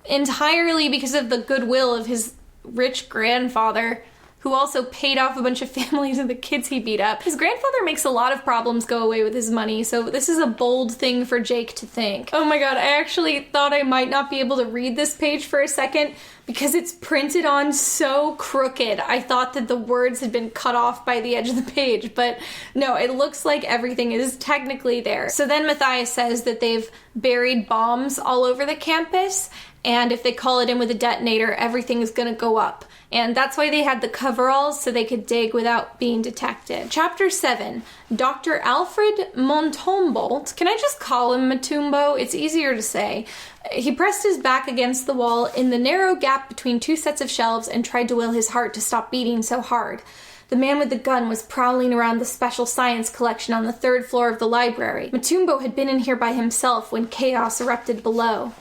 entirely because of the goodwill of his rich grandfather, who also paid off a bunch of families and the kids he beat up. His grandfather makes a lot of problems go away with his money, so this is a bold thing for Jake to think. Oh my god, I actually thought I might not be able to read this page for a second, because it's printed on so crooked. I thought that the words had been cut off by the edge of the page, but no, it looks like everything is technically there. So then Matthias says that they've buried bombs all over the campus, and if they call it in with a detonator, everything is gonna go up. And that's why they had the coveralls, so they could dig without being detected. Chapter 7, Dr. Alfred Montombolt. Can I just call him Matumbo? It's easier to say. He pressed his back against the wall in the narrow gap between two sets of shelves and tried to will his heart to stop beating so hard. The man with the gun was prowling around the special science collection on the 3rd floor of the library. Matumbo had been in here by himself when chaos erupted below.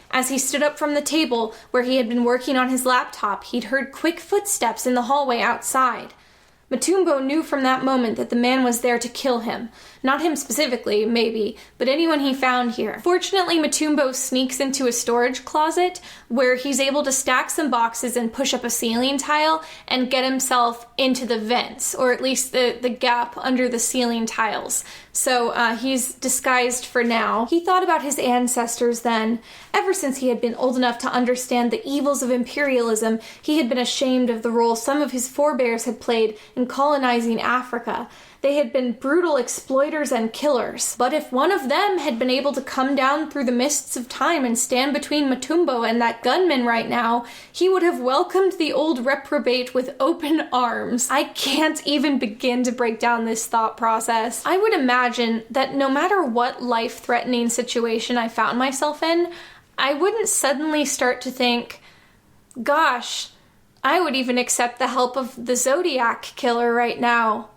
As he stood up from the table where he had been working on his laptop, he'd heard quick footsteps in the hallway outside. Matumbo knew from that moment that the man was there to kill him. Not him specifically, maybe, but anyone he found here. Fortunately, Matumbo sneaks into a storage closet where he's able to stack some boxes and push up a ceiling tile and get himself into the vents, or at least the gap under the ceiling tiles. So he's disguised for now. He thought about his ancestors then. Ever since he had been old enough to understand the evils of imperialism, he had been ashamed of the role some of his forebears had played in colonizing Africa. They had been brutal exploiters and killers. But if one of them had been able to come down through the mists of time and stand between Matumbo and that gunman right now, he would have welcomed the old reprobate with open arms. I can't even begin to break down this thought process. I would imagine that no matter what life-threatening situation I found myself in, I wouldn't suddenly start to think, gosh, I would even accept the help of the Zodiac Killer right now.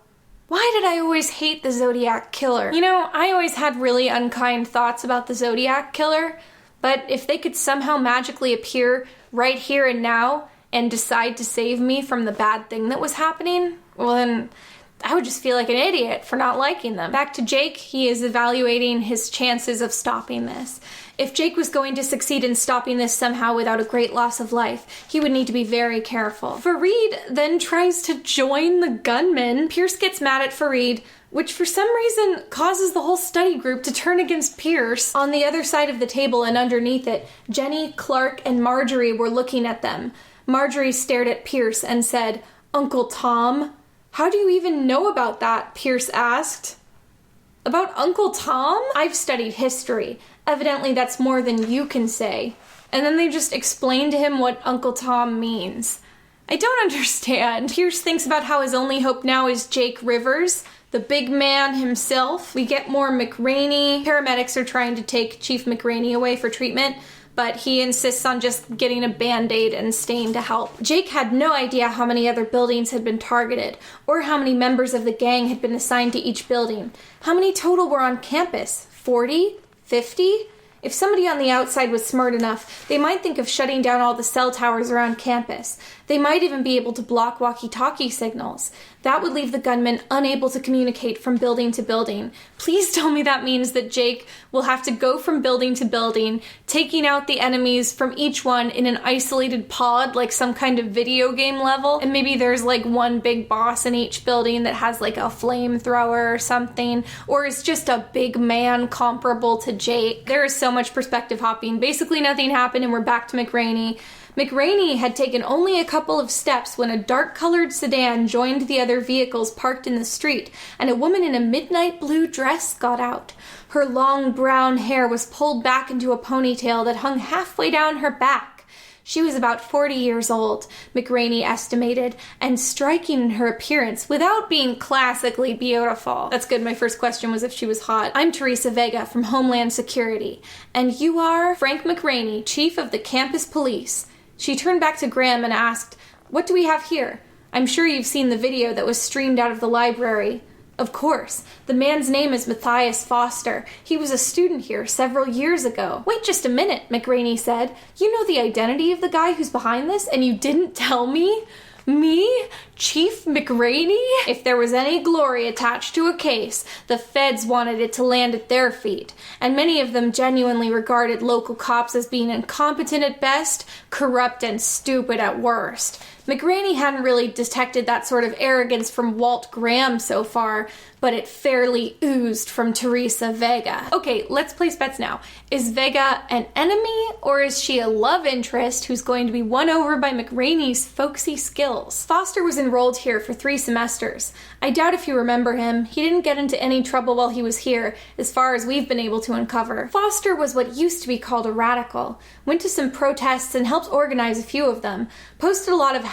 Why did I always hate the Zodiac Killer? You know, I always had really unkind thoughts about the Zodiac Killer, but if they could somehow magically appear right here and now and decide to save me from the bad thing that was happening, well then I would just feel like an idiot for not liking them. Back to Jake, he is evaluating his chances of stopping this. If Jake was going to succeed in stopping this somehow without a great loss of life, he would need to be very careful. Fareed then tries to join the gunman. Pierce gets mad at Fareed, which for some reason causes the whole study group to turn against Pierce. On the other side of the table and underneath it, Jenny, Clark, and Marjorie were looking at them. Marjorie stared at Pierce and said, "Uncle Tom?" "How do you even know about that?" Pierce asked. "About Uncle Tom? I've studied history. Evidently that's more than you can say." And then they just explain to him what Uncle Tom means. I don't understand. Pierce thinks about how his only hope now is Jake Rivers, the big man himself. We get more McRaney. Paramedics are trying to take Chief McRaney away for treatment, but he insists on just getting a Band-Aid and staying to help. Jake had no idea how many other buildings had been targeted, or how many members of the gang had been assigned to each building. How many total were on campus? 40? 50? If somebody on the outside was smart enough, they might think of shutting down all the cell towers around campus. They might even be able to block walkie-talkie signals. That would leave the gunman unable to communicate from building to building. Please tell me that means that Jake will have to go from building to building, taking out the enemies from each one in an isolated pod, like some kind of video game level. And maybe there's like one big boss in each building that has like a flamethrower or something. Or is just a big man comparable to Jake. There is so much perspective hopping. Basically nothing happened and we're back to McRaney. McRaney had taken only a couple of steps when a dark-colored sedan joined the other vehicles parked in the street, and a woman in a midnight blue dress got out. Her long brown hair was pulled back into a ponytail that hung halfway down her back. She was about 40 years old, McRaney estimated, and striking in her appearance without being classically beautiful. That's good, my first question was if she was hot. "I'm Teresa Vega from Homeland Security, and you are?" "Frank McRaney, Chief of the Campus Police." She turned back to Graham and asked, "What do we have here? I'm sure you've seen the video that was streamed out of the library." "Of course. The man's name is Matthias Foster. He was a student here several years ago." "Wait just a minute," McRaney said. "You know the identity of the guy who's behind this, and you didn't tell me? Me? Chief McRaney?" If there was any glory attached to a case, the feds wanted it to land at their feet, and many of them genuinely regarded local cops as being incompetent at best, corrupt and stupid at worst. McRaney hadn't really detected that sort of arrogance from Walt Graham so far, but it fairly oozed from Teresa Vega. Okay, let's place bets now. Is Vega an enemy, or is she a love interest who's going to be won over by McRaney's folksy skills? Foster was enrolled here for 3 semesters. I doubt if you remember him. He didn't get into any trouble while he was here, as far as we've been able to uncover. Foster was what used to be called a radical, went to some protests and helped organize a few of them, posted a lot of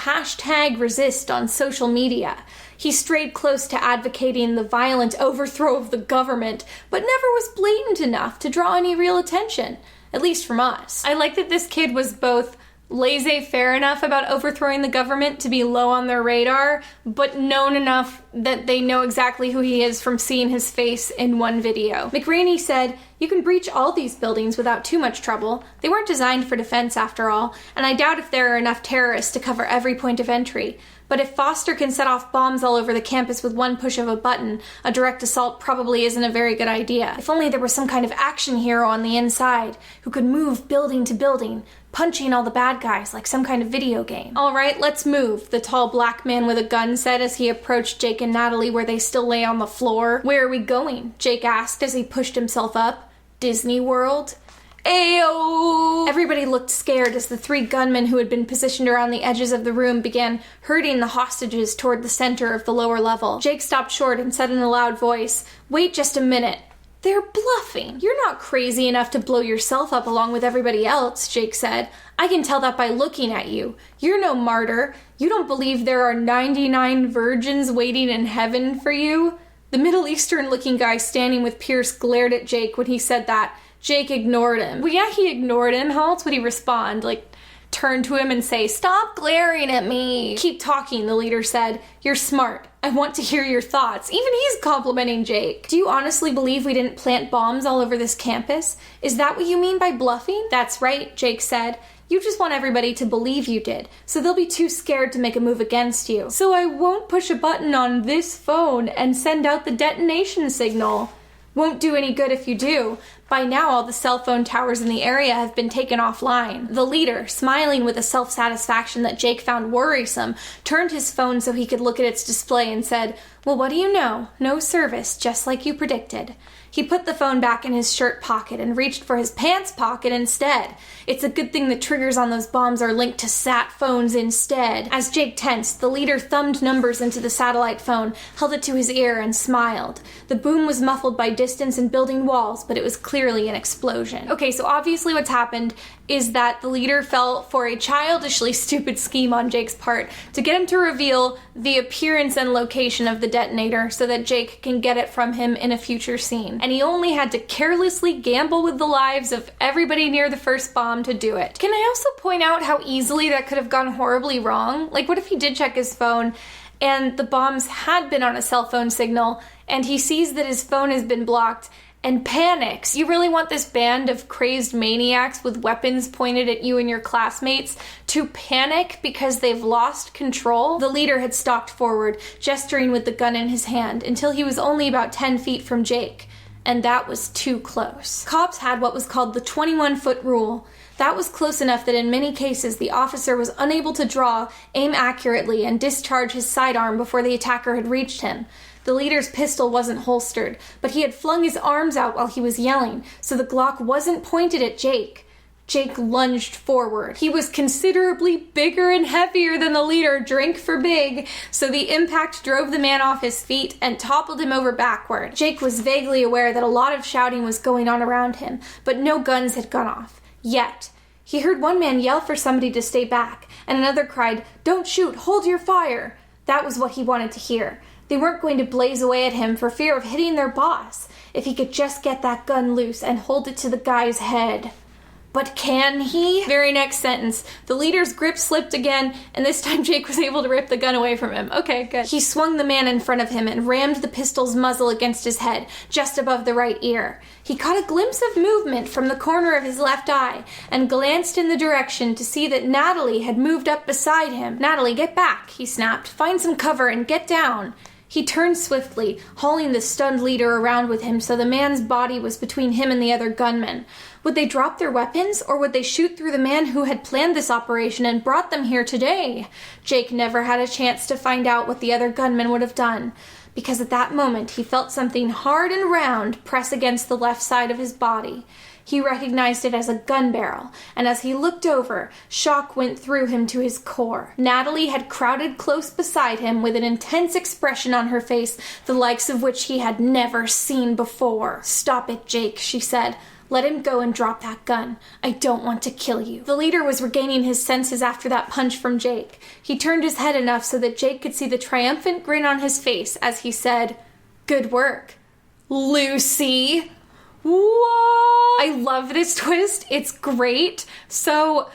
#resist on social media. He strayed close to advocating the violent overthrow of the government, but never was blatant enough to draw any real attention, at least from us. I like that this kid was both laissez-faire enough about overthrowing the government to be low on their radar, but known enough that they know exactly who he is from seeing his face in one video. McRaney said, "You can breach all these buildings without too much trouble. They weren't designed for defense after all, and I doubt if there are enough terrorists to cover every point of entry. But if Foster can set off bombs all over the campus with one push of a button, a direct assault probably isn't a very good idea. If only there was some kind of action hero on the inside who could move building to building, punching all the bad guys like some kind of video game." "All right, let's move," the tall black man with a gun said as he approached Jake and Natalie where they still lay on the floor. "Where are we going?" Jake asked as he pushed himself up. "Disney World?" Ayo! Everybody looked scared as the 3 gunmen who had been positioned around the edges of the room began herding the hostages toward the center of the lower level. Jake stopped short and said in a loud voice, "Wait just a minute. They're bluffing. You're not crazy enough to blow yourself up along with everybody else," Jake said. "I can tell that by looking at you. You're no martyr. You don't believe there are 99 virgins waiting in heaven for you?" The Middle Eastern-looking guy standing with Pierce glared at Jake when he said that. Jake ignored him. Well, yeah, he ignored him. How else would he respond? Turn to him and say, "Stop glaring at me." "Keep talking," the leader said. "You're smart. I want to hear your thoughts." Even he's complimenting Jake. "Do you honestly believe we didn't plant bombs all over this campus? Is that what you mean by bluffing?" "That's right," Jake said. "You just want everybody to believe you did, so they'll be too scared to make a move against you. So I won't push a button on this phone and send out the detonation signal. Won't do any good if you do. By now, all the cell phone towers in the area have been taken offline." The leader, smiling with a self-satisfaction that Jake found worrisome, turned his phone so he could look at its display and said, "Well, what do you know? No service, just like you predicted." He put the phone back in his shirt pocket and reached for his pants pocket instead. It's a good thing the triggers on those bombs are linked to sat phones instead. As Jake tensed, the leader thumbed numbers into the satellite phone, held it to his ear, and smiled. The boom was muffled by distance and building walls, but it was clearly an explosion. Okay, so obviously what's happened is that the leader fell for a childishly stupid scheme on Jake's part to get him to reveal the appearance and location of the detonator so that Jake can get it from him in a future scene. And he only had to carelessly gamble with the lives of everybody near the first bomb to do it. Can I also point out how easily that could have gone horribly wrong? What if he did check his phone and the bombs had been on a cell phone signal and he sees that his phone has been blocked and panics? You really want this band of crazed maniacs with weapons pointed at you and your classmates to panic because they've lost control? The leader had stalked forward, gesturing with the gun in his hand, until he was only about 10 feet from Jake. And that was too close. Cops had what was called the 21-foot rule. That was close enough that in many cases the officer was unable to draw, aim accurately, and discharge his sidearm before the attacker had reached him. The leader's pistol wasn't holstered, but he had flung his arms out while he was yelling, so the Glock wasn't pointed at Jake. Jake lunged forward. He was considerably bigger and heavier than the leader, drink for big, so the impact drove the man off his feet and toppled him over backward. Jake was vaguely aware that a lot of shouting was going on around him, but no guns had gone off. Yet. He heard one man yell for somebody to stay back, and another cried, "Don't shoot, hold your fire!" That was what he wanted to hear. They weren't going to blaze away at him for fear of hitting their boss, if he could just get that gun loose and hold it to the guy's head. But can he? Very next sentence. The leader's grip slipped again, and this time Jake was able to rip the gun away from him. Okay, good. He swung the man in front of him and rammed the pistol's muzzle against his head, just above the right ear. He caught a glimpse of movement from the corner of his left eye, and glanced in the direction to see that Natalie had moved up beside him. "Natalie, get back," he snapped. "Find some cover and get down." He turned swiftly, hauling the stunned leader around with him so the man's body was between him and the other gunman. Would they drop their weapons, or would they shoot through the man who had planned this operation and brought them here today? Jake never had a chance to find out what the other gunmen would have done, because at that moment he felt something hard and round press against the left side of his body. He recognized it as a gun barrel, and as he looked over, shock went through him to his core. Natalie had crowded close beside him with an intense expression on her face, the likes of which he had never seen before. "Stop it, Jake," she said. "Let him go and drop that gun. I don't want to kill you." The leader was regaining his senses after that punch from Jake. He turned his head enough so that Jake could see the triumphant grin on his face as he said, "Good work, Lucy." Whoa! I love this twist. It's great. So,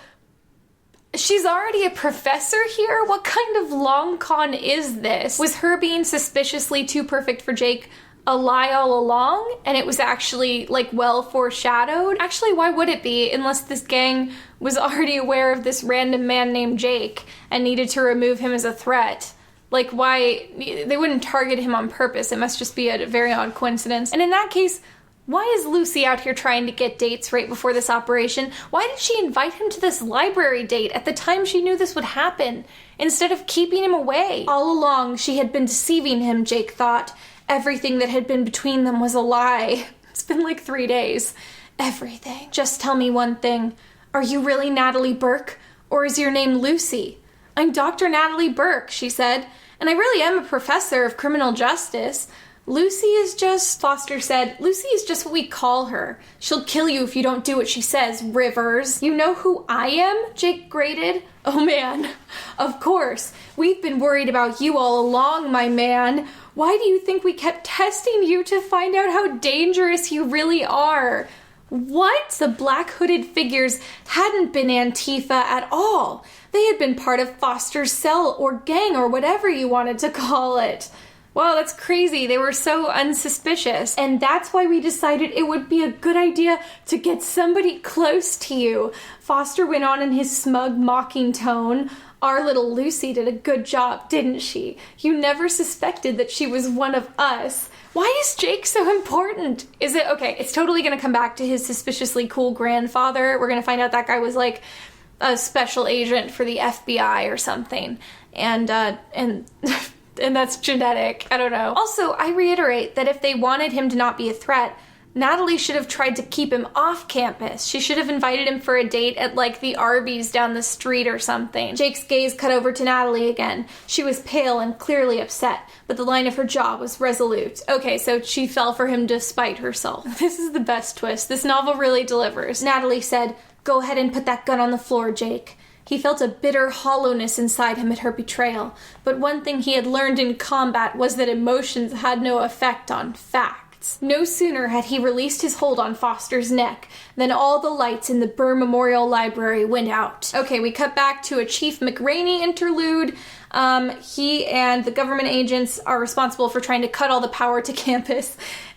she's already a professor here? What kind of long con is this? Was her being suspiciously too perfect for Jake a lie all along, and it was actually, like, well foreshadowed? Actually, why would it be, unless this gang was already aware of this random man named Jake and needed to remove him as a threat? Like, why? They wouldn't target him on purpose. It must just be a very odd coincidence. And in that case, why is Lucy out here trying to get dates right before this operation? Why did she invite him to this library date at the time she knew this would happen, instead of keeping him away? All along, she had been deceiving him, Jake thought. Everything that had been between them was a lie. It's been like 3 days. Everything. "Just tell me one thing. Are you really Natalie Burke, or is your name Lucy?" "I'm Dr. Natalie Burke," she said, "and I really am a professor of criminal justice. Lucy is just," Foster said, "Lucy is just what we call her. She'll kill you if you don't do what she says, Rivers." "You know who I am?" Jake grated. "Oh man, of course. We've been worried about you all along, my man. Why do you think we kept testing you to find out how dangerous you really are?" What? The black hooded figures hadn't been Antifa at all. They had been part of Foster's cell or gang or whatever you wanted to call it. Wow, that's crazy. They were so unsuspicious. And that's why we decided it would be a good idea to get somebody close to you. Foster went on in his smug, mocking tone. Our little Lucy did a good job, didn't she? You never suspected that she was one of us. Why is Jake so important? Is it, okay, it's totally gonna come back to his suspiciously cool grandfather. We're gonna find out that guy was like a special agent for the FBI or something. And that's genetic. I don't know. Also, I reiterate that if they wanted him to not be a threat, Natalie should have tried to keep him off campus. She should have invited him for a date at, like, the Arby's down the street or something. Jake's gaze cut over to Natalie again. She was pale and clearly upset, but the line of her jaw was resolute. Okay, so she fell for him despite herself. This is the best twist. This novel really delivers. Natalie said, "Go ahead and put that gun on the floor, Jake." He felt a bitter hollowness inside him at her betrayal, but one thing he had learned in combat was that emotions had no effect on facts. No sooner had he released his hold on Foster's neck than all the lights in the Burr Memorial Library went out. Okay, we cut back to a Chief McRaney interlude. He and the government agents are responsible for trying to cut all the power to campus.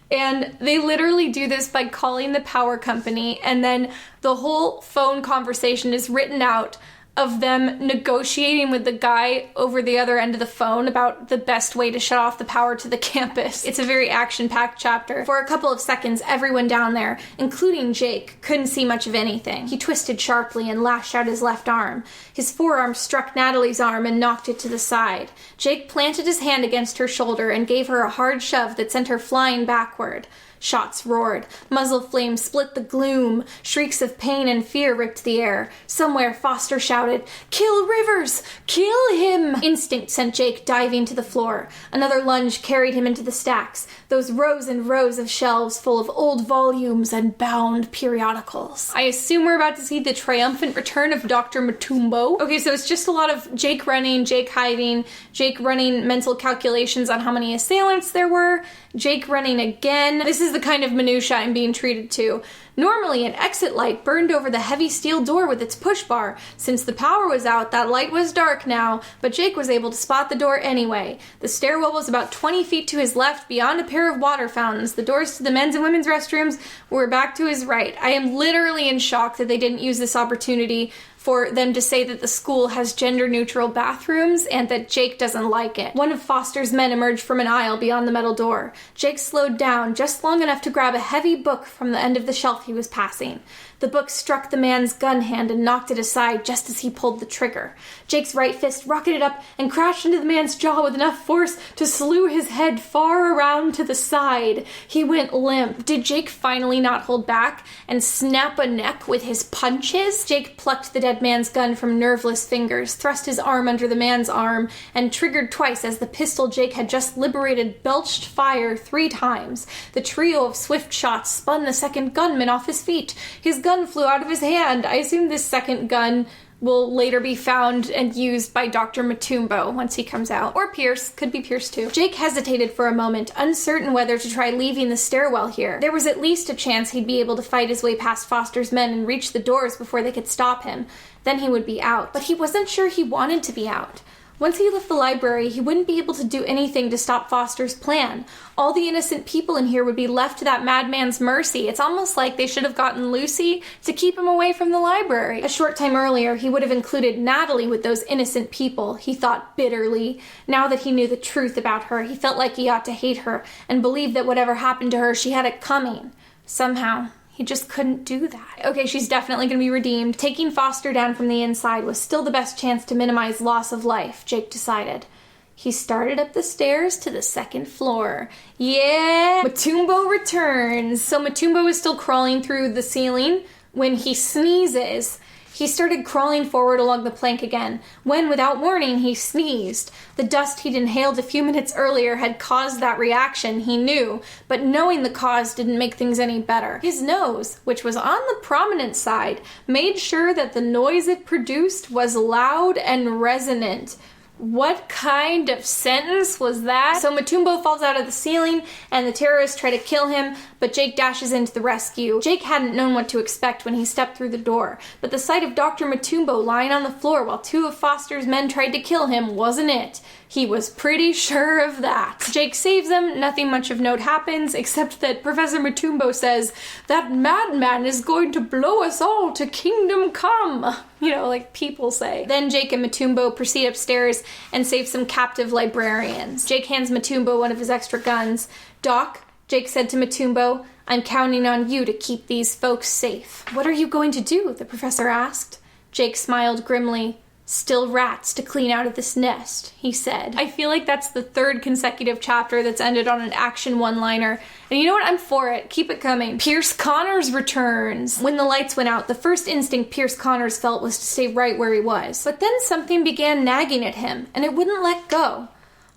And they literally do this by calling the power company, and then the whole phone conversation is written out of them negotiating with the guy over the other end of the phone about the best way to shut off the power to the campus. It's a very action-packed chapter. For a couple of seconds, everyone down there, including Jake, couldn't see much of anything. He twisted sharply and lashed out his left arm. His forearm struck Natalie's arm and knocked it to the side. Jake planted his hand against her shoulder and gave her a hard shove that sent her flying backward. Shots roared. Muzzle flames split the gloom. Shrieks of pain and fear ripped the air. Somewhere, Foster shouted, "Kill Rivers! Kill him!" Instinct sent Jake diving to the floor. Another lunge carried him into the stacks, those rows and rows of shelves full of old volumes and bound periodicals. I assume we're about to see the triumphant return of Dr. Matumbo. Okay, so it's just a lot of Jake running, Jake hiding, Jake running mental calculations on how many assailants there were, Jake running again. This is the kind of minutia I'm being treated to. Normally, an exit light burned over the heavy steel door with its push bar. Since the power was out, that light was dark now, but Jake was able to spot the door anyway. The stairwell was about 20 feet to his left, beyond a pair of water fountains. The doors to the men's and women's restrooms were back to his right. I am literally in shock that they didn't use this opportunity for them to say that the school has gender-neutral bathrooms and that Jake doesn't like it. One of Foster's men emerged from an aisle beyond the metal door. Jake slowed down just long enough to grab a heavy book from the end of the shelf he was passing. The book struck the man's gun hand and knocked it aside just as he pulled the trigger. Jake's right fist rocketed up and crashed into the man's jaw with enough force to slew his head far around to the side. He went limp. Did Jake finally not hold back and snap a neck with his punches? Jake plucked the dead man's gun from nerveless fingers, thrust his arm under the man's arm, and triggered twice as the pistol Jake had just liberated belched fire 3 times. The trio of swift shots spun the second gunman off his feet. His gun flew out of his hand. I assume this second gun will later be found and used by Dr. Matumbo once he comes out. Or Pierce. Could be Pierce too. Jake hesitated for a moment, uncertain whether to try leaving the stairwell here. There was at least a chance he'd be able to fight his way past Foster's men and reach the doors before they could stop him. Then he would be out. But he wasn't sure he wanted to be out. Once he left the library, he wouldn't be able to do anything to stop Foster's plan. All the innocent people in here would be left to that madman's mercy. It's almost like they should have gotten Lucy to keep him away from the library. A short time earlier, he would have included Natalie with those innocent people, he thought bitterly. Now that he knew the truth about her, he felt like he ought to hate her and believe that whatever happened to her, she had it coming. Somehow. He just couldn't do that. Okay, she's definitely going to be redeemed. Taking Foster down from the inside was still the best chance to minimize loss of life, Jake decided. He started up the stairs to the 2nd floor. Yeah! Matumbo returns. So Matumbo is still crawling through the ceiling when he sneezes. He started crawling forward along the plank again, when, without warning, he sneezed. The dust he'd inhaled a few minutes earlier had caused that reaction, he knew, but knowing the cause didn't make things any better. His nose, which was on the prominent side, made sure that the noise it produced was loud and resonant. What kind of sentence was that? So Matumbo falls out of the ceiling, and the terrorists try to kill him, but Jake dashes into the rescue. Jake hadn't known what to expect when he stepped through the door, but the sight of Dr. Matumbo lying on the floor while 2 of Foster's men tried to kill him wasn't it. He was pretty sure of that. Jake saves him, nothing much of note happens, except that Professor Matumbo says, "That madman is going to blow us all to kingdom come." You know, like people say. Then Jake and Matumbo proceed upstairs and save some captive librarians. Jake hands Matumbo one of his extra guns. "Doc," Jake said to Matumbo, "I'm counting on you to keep these folks safe." "What are you going to do?" the professor asked. Jake smiled grimly. "Still rats to clean out of this nest," he said. I feel like that's the 3rd consecutive chapter that's ended on an action one-liner. And you know what? I'm for it. Keep it coming. Pierce Connors returns. When the lights went out, the first instinct Pierce Connors felt was to stay right where he was. But then something began nagging at him, and it wouldn't let go.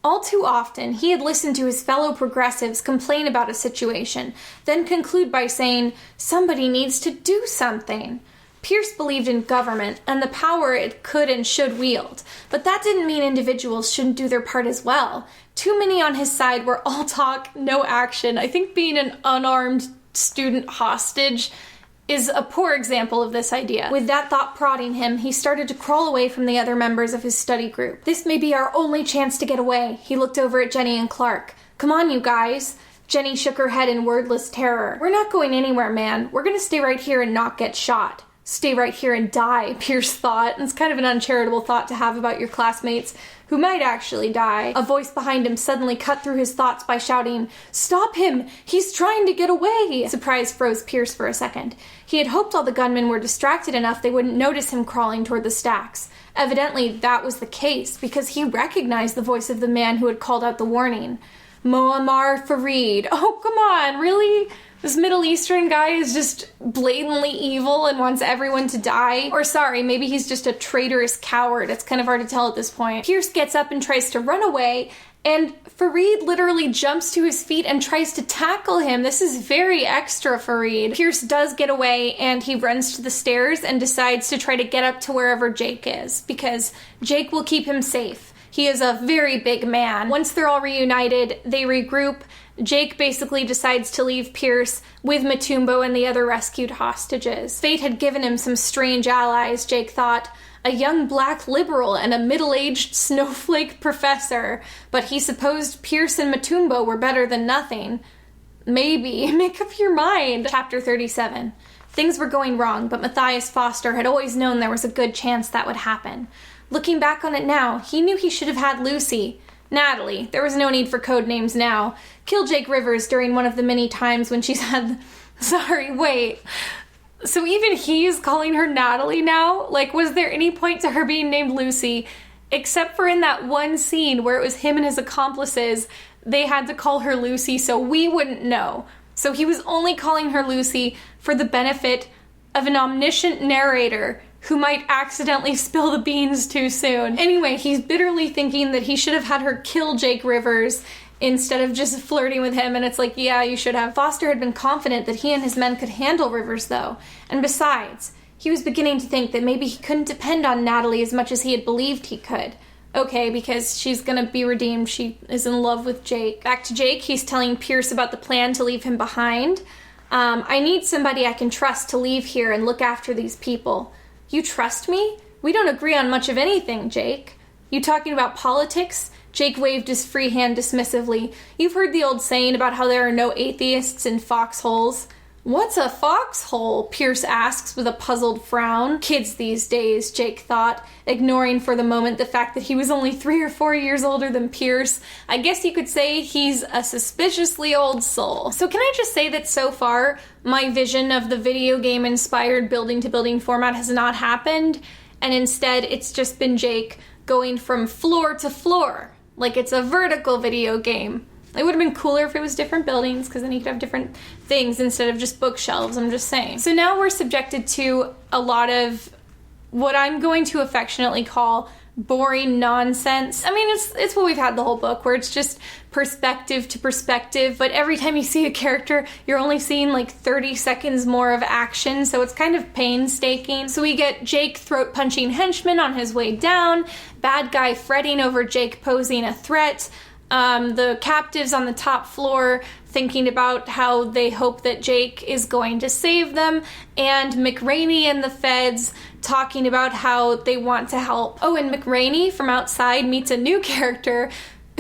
All too often, he had listened to his fellow progressives complain about a situation, then conclude by saying, "Somebody needs to do something." Pierce believed in government and the power it could and should wield, but that didn't mean individuals shouldn't do their part as well. Too many on his side were all talk, no action. I think being an unarmed student hostage is a poor example of this idea. With that thought prodding him, he started to crawl away from the other members of his study group. "This may be our only chance to get away." He looked over at Jenny and Clark. "Come on, you guys." Jenny shook her head in wordless terror. "We're not going anywhere, man. We're gonna stay right here and not get shot." Stay right here and die, Pierce thought. It's kind of an uncharitable thought to have about your classmates who might actually die. A voice behind him suddenly cut through his thoughts by shouting, "Stop him! He's trying to get away!" Surprise froze Pierce for a second. He had hoped all the gunmen were distracted enough they wouldn't notice him crawling toward the stacks. Evidently, that was the case, because he recognized the voice of the man who had called out the warning. Muammar Farid. Oh, come on, really? This Middle Eastern guy is just blatantly evil and wants everyone to die? Or sorry, maybe he's just a traitorous coward. It's kind of hard to tell at this point. Pierce gets up and tries to run away, and Farid literally jumps to his feet and tries to tackle him. This is very extra, Farid. Pierce does get away, and he runs to the stairs and decides to try to get up to wherever Jake is, because Jake will keep him safe. He is a very big man. Once they're all reunited, they regroup. Jake basically decides to leave Pierce with Matumbo and the other rescued hostages. Fate had given him some strange allies, Jake thought. A young black liberal and a middle-aged snowflake professor. But he supposed Pierce and Matumbo were better than nothing. Maybe. Make up your mind. Chapter 37. Things were going wrong, but Matthias Foster had always known there was a good chance that would happen. Looking back on it now, he knew he should have had Lucy. Natalie, there was no need for code names now, kill Jake Rivers during one of the many times when she's had... Sorry, wait. So even he's calling her Natalie now? Like, was there any point to her being named Lucy? Except for in that one scene where it was him and his accomplices, they had to call her Lucy so we wouldn't know. So he was only calling her Lucy for the benefit of an omniscient narrator who might accidentally spill the beans too soon. Anyway, he's bitterly thinking that he should have had her kill Jake Rivers instead of just flirting with him, and it's like, yeah, you should have. Foster had been confident that he and his men could handle Rivers, though. And besides, he was beginning to think that maybe he couldn't depend on Natalie as much as he had believed he could. Okay, because she's gonna be redeemed. She is in love with Jake. Back to Jake, he's telling Pierce about the plan to leave him behind. I need somebody I can trust to leave here and look after these people. You trust me? We don't agree on much of anything, Jake. You talking about politics? Jake waved his free hand dismissively. You've heard the old saying about how there are no atheists in foxholes. What's a foxhole? Pierce asks with a puzzled frown. Kids these days, Jake thought, ignoring for the moment the fact that he was only 3 or 4 years older than Pierce. I guess you could say he's a suspiciously old soul. So can I just say that so far, my vision of the video game-inspired building-to-building format has not happened, and instead it's just been Jake going from floor to floor, like it's a vertical video game. It would have been cooler if it was different buildings, because then you could have different things instead of just bookshelves, I'm just saying. So now we're subjected to a lot of what I'm going to affectionately call boring nonsense. I mean, it's what we've had the whole book, where it's just perspective to perspective, but every time you see a character, you're only seeing like 30 seconds more of action, so it's kind of painstaking. So we get Jake throat-punching henchman on his way down, bad guy fretting over Jake posing a threat, the captives on the top floor thinking about how they hope that Jake is going to save them, and McRaney and the feds talking about how they want to help. Oh, and McRaney from outside meets a new character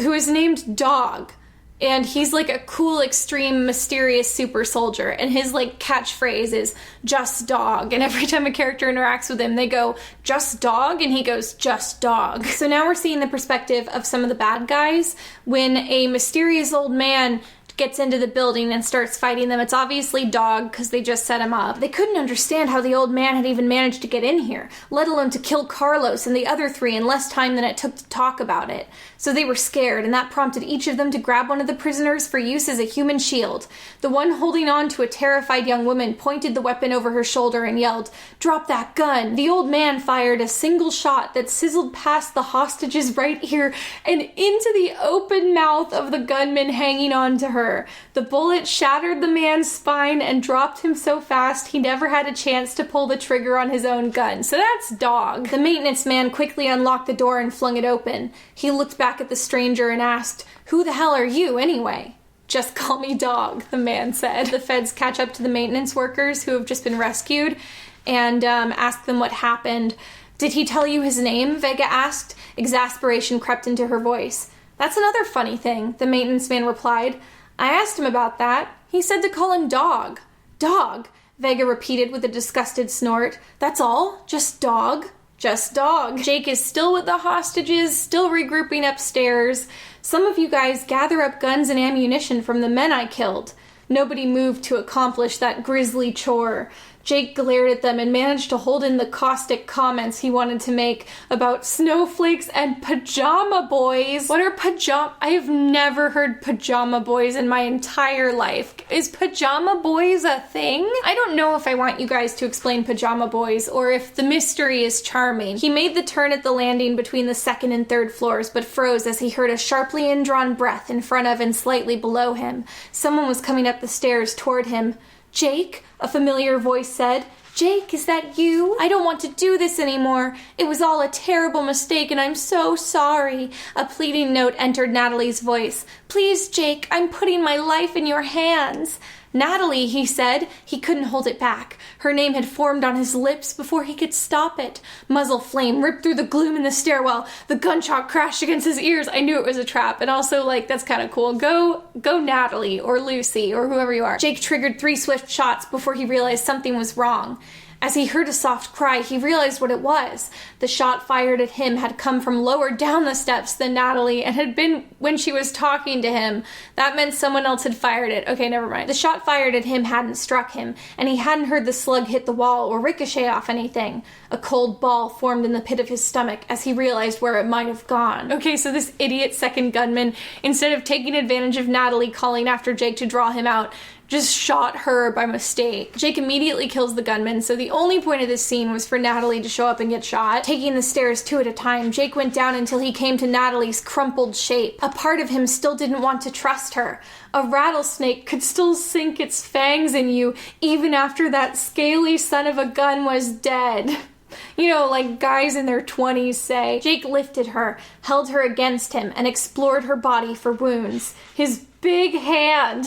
who is named Dog. And he's like a cool, extreme, mysterious super soldier. And his like catchphrase is, just dog. And every time a character interacts with him, they go, just dog? And he goes, just dog. So now we're seeing the perspective of some of the bad guys. When a mysterious old man gets into the building and starts fighting them, it's obviously Dog, because they just set him up. They couldn't understand how the old man had even managed to get in here, let alone to kill Carlos and the other 3 in less time than it took to talk about it. So they were scared, and that prompted each of them to grab one of the prisoners for use as a human shield. The one holding on to a terrified young woman pointed the weapon over her shoulder and yelled, "Drop that gun!" The old man fired a single shot that sizzled past the hostage's right ear and into the open mouth of the gunman hanging on to her. The bullet shattered the man's spine and dropped him so fast he never had a chance to pull the trigger on his own gun. So that's Dog. The maintenance man quickly unlocked the door and flung it open. He looked back at the stranger and asked, "Who the hell are you, anyway?" "Just call me Dog," the man said. The feds catch up to the maintenance workers who have just been rescued and ask them what happened. "Did he tell you his name?" Vega asked. Exasperation crept into her voice. "That's another funny thing," the maintenance man replied. "I asked him about that. He said to call him Dog." "Dog?" Vega repeated with a disgusted snort. "That's all? Just Dog?" "Just Dog." Jake is still with the hostages, still regrouping upstairs. "Some of you guys gather up guns and ammunition from the men I killed." Nobody moved to accomplish that grisly chore. Jake glared at them and managed to hold in the caustic comments he wanted to make about snowflakes and pajama boys. What are pajama? I have never heard pajama boys in my entire life. Is pajama boys a thing? I don't know if I want you guys to explain pajama boys or if the mystery is charming. He made the turn at the landing between the 2nd and 3rd floors, but froze as he heard a sharply indrawn breath in front of and slightly below him. Someone was coming up the stairs toward him. "Jake?" a familiar voice said. "Jake, is that you? I don't want to do this anymore. It was all a terrible mistake and I'm so sorry." A pleading note entered Natalie's voice. "Please, Jake, I'm putting my life in your hands." Natalie, he said. He couldn't hold it back. Her name had formed on his lips before he could stop it. Muzzle flame ripped through the gloom in the stairwell. The gunshot crashed against his ears. I knew it was a trap. And also, like, that's kind of cool. Go Natalie or Lucy or whoever you are. Jake triggered 3 swift shots before he realized something was wrong. As he heard a soft cry, he realized what it was. The shot fired at him had come from lower down the steps than Natalie and had been when she was talking to him. That meant someone else had fired it. Okay, never mind. The shot fired at him hadn't struck him, and he hadn't heard the slug hit the wall or ricochet off anything. A cold ball formed in the pit of his stomach as he realized where it might have gone. Okay, so this idiot second gunman, instead of taking advantage of Natalie calling after Jake to draw him out, just shot her by mistake. Jake immediately kills the gunman, so the only point of this scene was for Natalie to show up and get shot. Taking the stairs 2 at a time, Jake went down until he came to Natalie's crumpled shape. A part of him still didn't want to trust her. A rattlesnake could still sink its fangs in you even after that scaly son of a gun was dead. You know, like guys in their 20s say. Jake lifted her, held her against him, and explored her body for wounds. His big hand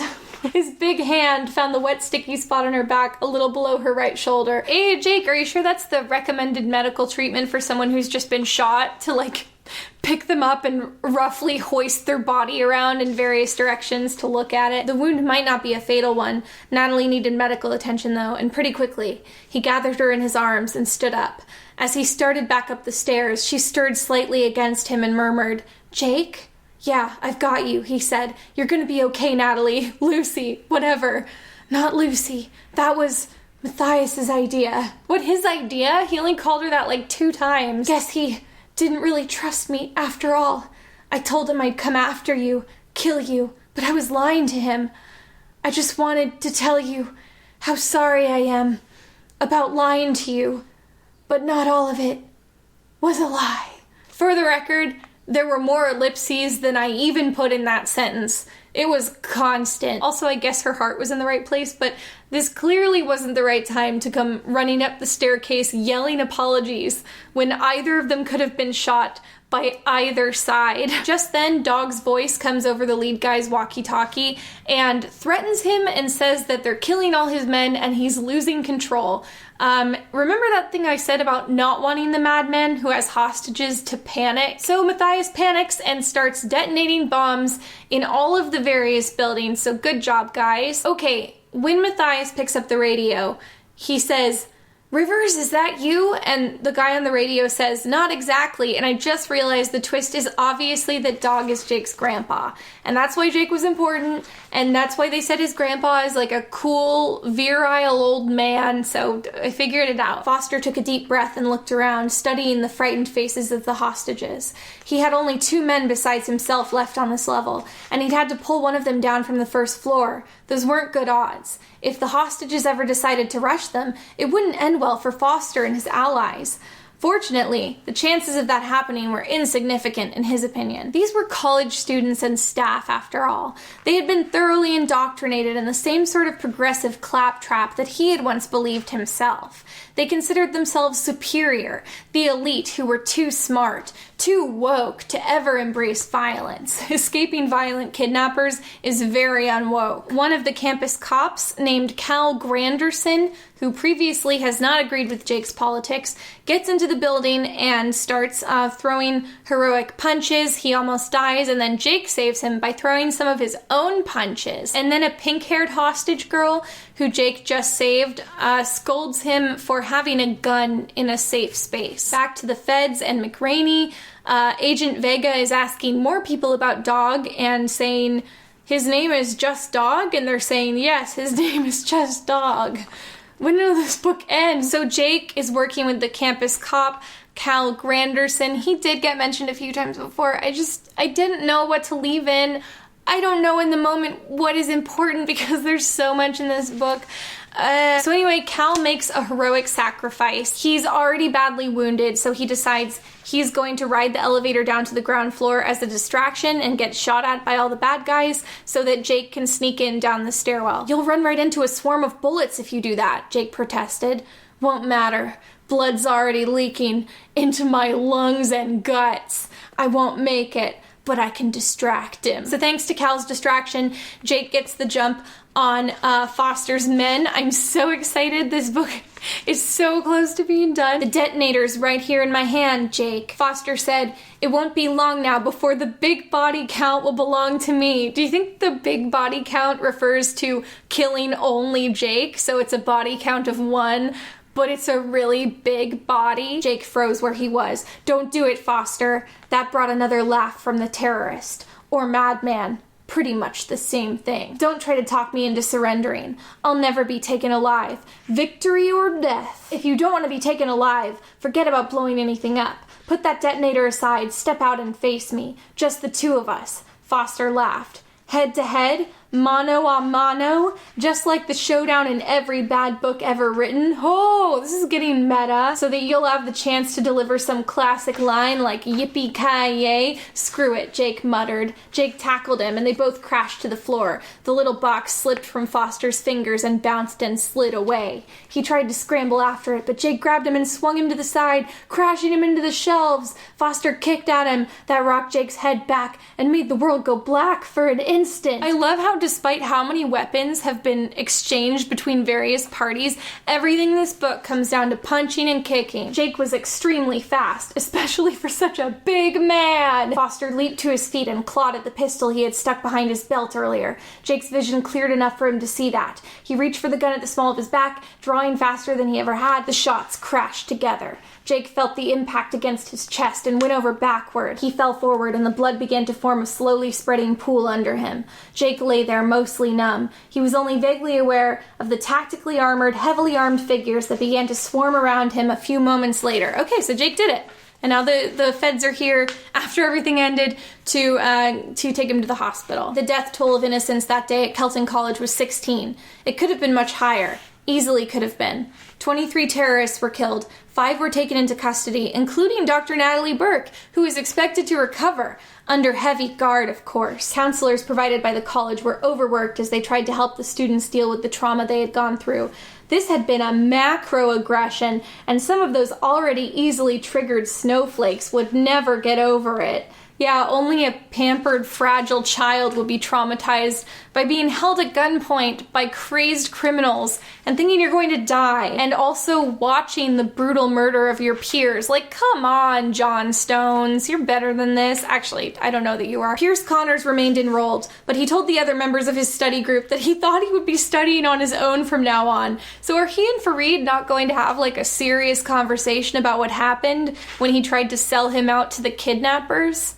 found the wet, sticky spot on her back a little below her right shoulder. Hey, Jake, are you sure that's the recommended medical treatment for someone who's just been shot? To, like, pick them up and roughly hoist their body around in various directions to look at it. The wound might not be a fatal one. Natalie needed medical attention, though, and pretty quickly. He gathered her in his arms and stood up. As he started back up the stairs, she stirred slightly against him and murmured, "Jake?" "Yeah, I've got you," he said. "You're gonna be okay, Natalie. Lucy, whatever." "Not Lucy. That was Matthias's idea." What, his idea? He only called her that like 2 times. "Guess he didn't really trust me after all. I told him I'd come after you, kill you, but I was lying to him. I just wanted to tell you how sorry I am about lying to you, but not all of it was a lie." For the record, there were more ellipses than I even put in that sentence. It was constant. Also, I guess her heart was in the right place, but this clearly wasn't the right time to come running up the staircase yelling apologies when either of them could have been shot by either side. Just then, Dog's voice comes over the lead guy's walkie-talkie and threatens him and says that they're killing all his men and he's losing control. Remember that thing I said about not wanting the madman who has hostages to panic? So Matthias panics and starts detonating bombs in all of the various buildings, so good job, guys. Okay, when Matthias picks up the radio, he says, "Rivers, is that you?" And the guy on the radio says, "Not exactly." And I just realized the twist is obviously that Dog is Jake's grandpa. And that's why Jake was important. And that's why they said his grandpa is like a cool, virile old man. So I figured it out. Foster took a deep breath and looked around, studying the frightened faces of the hostages. He had only 2 men besides himself left on this level, and he'd had to pull one of them down from the first floor. Those weren't good odds. If the hostages ever decided to rush them, it wouldn't end well for Foster and his allies. Fortunately, the chances of that happening were insignificant in his opinion. These were college students and staff, after all. They had been thoroughly indoctrinated in the same sort of progressive claptrap that he had once believed himself. They considered themselves superior, the elite who were too smart, too woke to ever embrace violence. Escaping violent kidnappers is very unwoke. One of the campus cops, named Cal Granderson, who previously has not agreed with Jake's politics, gets into the building and starts throwing heroic punches. He almost dies, and then Jake saves him by throwing some of his own punches. And then a pink-haired hostage girl who Jake just saved scolds him for having a gun in a safe space. Back to the feds and McRaney. Agent Vega is asking more people about Dog and saying, "His name is just Dog?" And they're saying, "Yes, his name is just Dog." When will this book end? So Jake is working with the campus cop, Cal Granderson. He did get mentioned a few times before. I didn't know what to leave in. I don't know in the moment what is important because there's so much in this book. So anyway, Cal makes a heroic sacrifice. He's already badly wounded, so he decides he's going to ride the elevator down to the ground floor as a distraction and get shot at by all the bad guys so that Jake can sneak in down the stairwell. "You'll run right into a swarm of bullets if you do that," Jake protested. "Won't matter. Blood's already leaking into my lungs and guts. I won't make it. but I can distract him. So thanks to Cal's distraction, Jake gets the jump on Foster's men. I'm so excited. This book is so close to being done. The detonator's right here in my hand, Jake. Foster said, it won't be long now before the big body count will belong to me. Do you think the big body count refers to killing only Jake? So it's a body count of 1, but it's a really big body? Jake froze where he was. Don't do it, Foster. That brought another laugh from the terrorist. Or madman. Pretty much the same thing. Don't try to talk me into surrendering. I'll never be taken alive. Victory or death. If you don't want to be taken alive, forget about blowing anything up. Put that detonator aside, step out and face me. Just the two of us. Foster laughed. Head to head, mano a mano, just like the showdown in every bad book ever written. Oh, this is getting meta, so that you'll have the chance to deliver some classic line like yippee-ki-yay. Screw it, Jake muttered. Jake tackled him, and they both crashed to the floor. The little box slipped from Foster's fingers and bounced and slid away. He tried to scramble after it, but Jake grabbed him and swung him to the side, crashing him into the shelves. Foster kicked at him. That rocked Jake's head back and made the world go black for an instant. I love how despite how many weapons have been exchanged between various parties, everything in this book comes down to punching and kicking. Jake was extremely fast, especially for such a big man. Foster leaped to his feet and clawed at the pistol he had stuck behind his belt earlier. Jake's vision cleared enough for him to see that. He reached for the gun at the small of his back, drawing faster than he ever had. The shots crashed together. Jake felt the impact against his chest and went over backward. He fell forward and the blood began to form a slowly spreading pool under him. Jake lay there mostly numb. He was only vaguely aware of the tactically armored, heavily armed figures that began to swarm around him a few moments later. Okay, so Jake did it. And now the feds are here after everything ended to take him to the hospital. The death toll of innocents that day at Kelton College was 16. It could have been much higher. Easily could have been. 23 terrorists were killed. 5 were taken into custody, including Dr. Natalie Burke, who is expected to recover, under heavy guard, of course. Counselors provided by the college were overworked as they tried to help the students deal with the trauma they had gone through. This had been a macroaggression, and some of those already easily triggered snowflakes would never get over it. Yeah, only a pampered, fragile child would be traumatized by being held at gunpoint by crazed criminals and thinking you're going to die, and also watching the brutal murder of your peers. Like, come on, John Stones, you're better than this. Actually, I don't know that you are. Pierce Connors remained enrolled, but he told the other members of his study group that he thought he would be studying on his own from now on. So are he and Fareed not going to have like a serious conversation about what happened when he tried to sell him out to the kidnappers?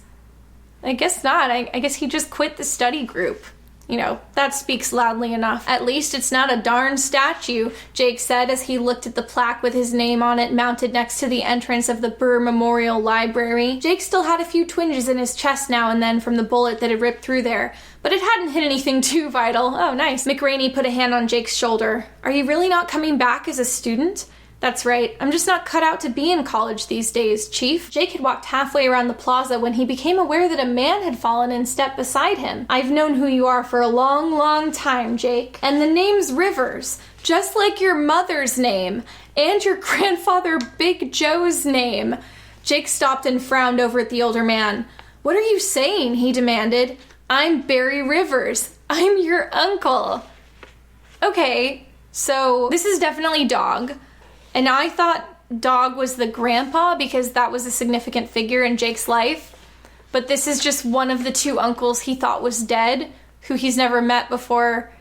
I guess not. I guess he just quit the study group. You know, that speaks loudly enough. At least it's not a darn statue, Jake said as he looked at the plaque with his name on it mounted next to the entrance of the Burr Memorial Library. Jake still had a few twinges in his chest now and then from the bullet that had ripped through there, but it hadn't hit anything too vital. Oh, nice. McRaney put a hand on Jake's shoulder. Are you really not coming back as a student? That's right, I'm just not cut out to be in college these days, Chief. Jake had walked halfway around the plaza when he became aware that a man had fallen in step beside him. I've known who you are for a long, long time, Jake. And the name's Rivers, just like your mother's name, and your grandfather Big Joe's name. Jake stopped and frowned over at the older man. What are you saying? He demanded. I'm Barry Rivers. I'm your uncle. Okay, so this is definitely Dog. And I thought Dog was the grandpa because that was a significant figure in Jake's life. But this is just one of the 2 uncles he thought was dead, who he's never met before,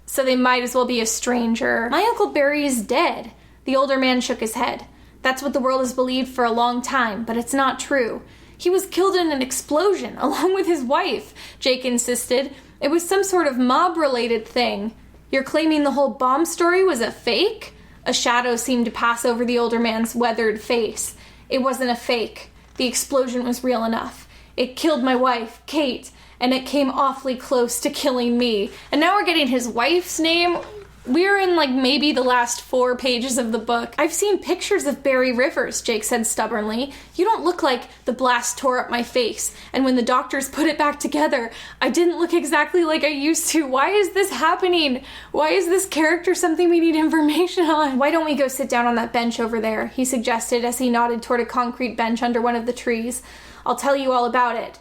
so they might as well be a stranger. My Uncle Barry is dead. The older man shook his head. That's what the world has believed for a long time, but it's not true. He was killed in an explosion, along with his wife, Jake insisted. It was some sort of mob-related thing. You're claiming the whole bomb story was a fake? A shadow seemed to pass over the older man's weathered face. It wasn't a fake. The explosion was real enough. It killed my wife, Kate, and it came awfully close to killing me. And now we're getting his wife's name? We're in like maybe the last 4 pages of the book. I've seen pictures of Barry Rivers, Jake said stubbornly. You don't look like the blast tore up my face. And when the doctors put it back together, I didn't look exactly like I used to. Why is this happening? Why is this character something we need information on? Why don't we go sit down on that bench over there? He suggested as he nodded toward a concrete bench under one of the trees. I'll tell you all about it.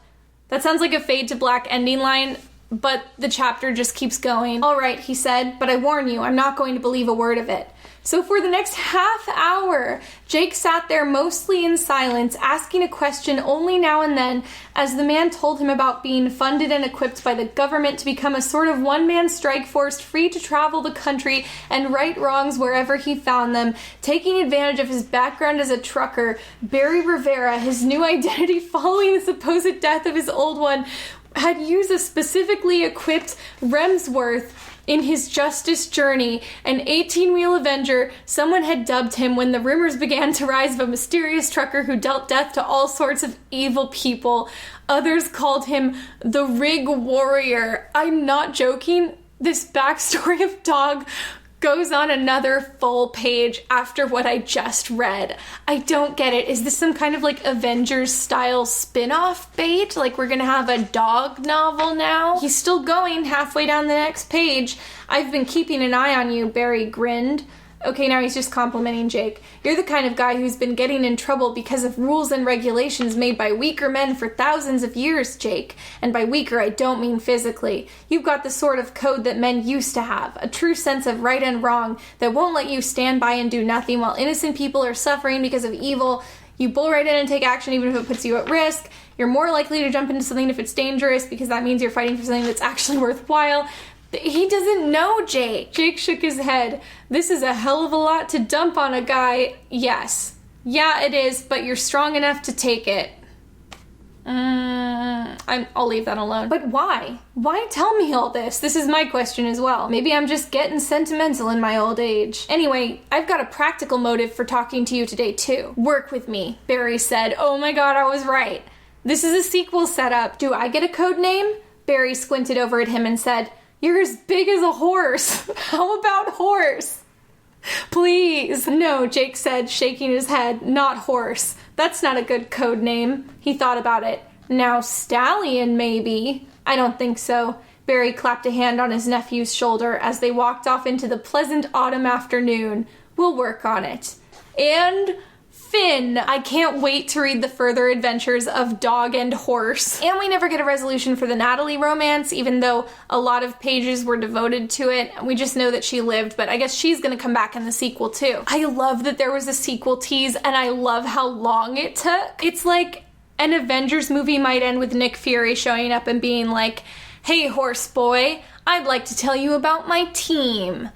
That sounds like a fade to black ending line, but the chapter just keeps going. All right, he said, but I warn you, I'm not going to believe a word of it. So for the next half hour, Jake sat there mostly in silence, asking a question only now and then, as the man told him about being funded and equipped by the government to become a sort of one-man strike force free to travel the country and right wrongs wherever he found them, taking advantage of his background as a trucker. Barry Rivera, his new identity following the supposed death of his old one, had used a specifically equipped Remsworth in his justice journey, an 18-wheel Avenger. Someone had dubbed him when the rumors began to rise of a mysterious trucker who dealt death to all sorts of evil people. Others called him the Rig Warrior. I'm not joking. This backstory of Dog goes on another full page after what I just read. I don't get it. Is this some kind of like Avengers style spin-off bait? Like we're gonna have a Dog novel now? He's still going halfway down the next page. I've been keeping an eye on you, Barry grinned. Okay, now he's just complimenting Jake. You're the kind of guy who's been getting in trouble because of rules and regulations made by weaker men for thousands of years, Jake. And by weaker, I don't mean physically. You've got the sort of code that men used to have, a true sense of right and wrong that won't let you stand by and do nothing while innocent people are suffering because of evil. You bull right in and take action even if it puts you at risk. You're more likely to jump into something if it's dangerous because that means you're fighting for something that's actually worthwhile. He doesn't know Jake. Jake shook his head. This is a hell of a lot to dump on a guy. Yes. Yeah, it is, but you're strong enough to take it. I'll leave that alone. But why? Why tell me all this? This is my question as well. Maybe I'm just getting sentimental in my old age. Anyway, I've got a practical motive for talking to you today too. Work with me, Barry said. Oh my god, I was right. This is a sequel setup. Do I get a code name? Barry squinted over at him and said, You're as big as a horse. How about horse? Please. No, Jake said, shaking his head. Not horse. That's not a good code name. He thought about it. Now stallion, maybe. I don't think so. Barry clapped a hand on his nephew's shoulder as they walked off into the pleasant autumn afternoon. We'll work on it. And Finn. I can't wait to read the further adventures of Dog and Horse. And we never get a resolution for the Natalie romance, even though a lot of pages were devoted to it. We just know that she lived, but I guess she's gonna come back in the sequel too. I love that there was a sequel tease, and I love how long it took. It's like an Avengers movie might end with Nick Fury showing up and being like, Hey, horse boy, I'd like to tell you about my team.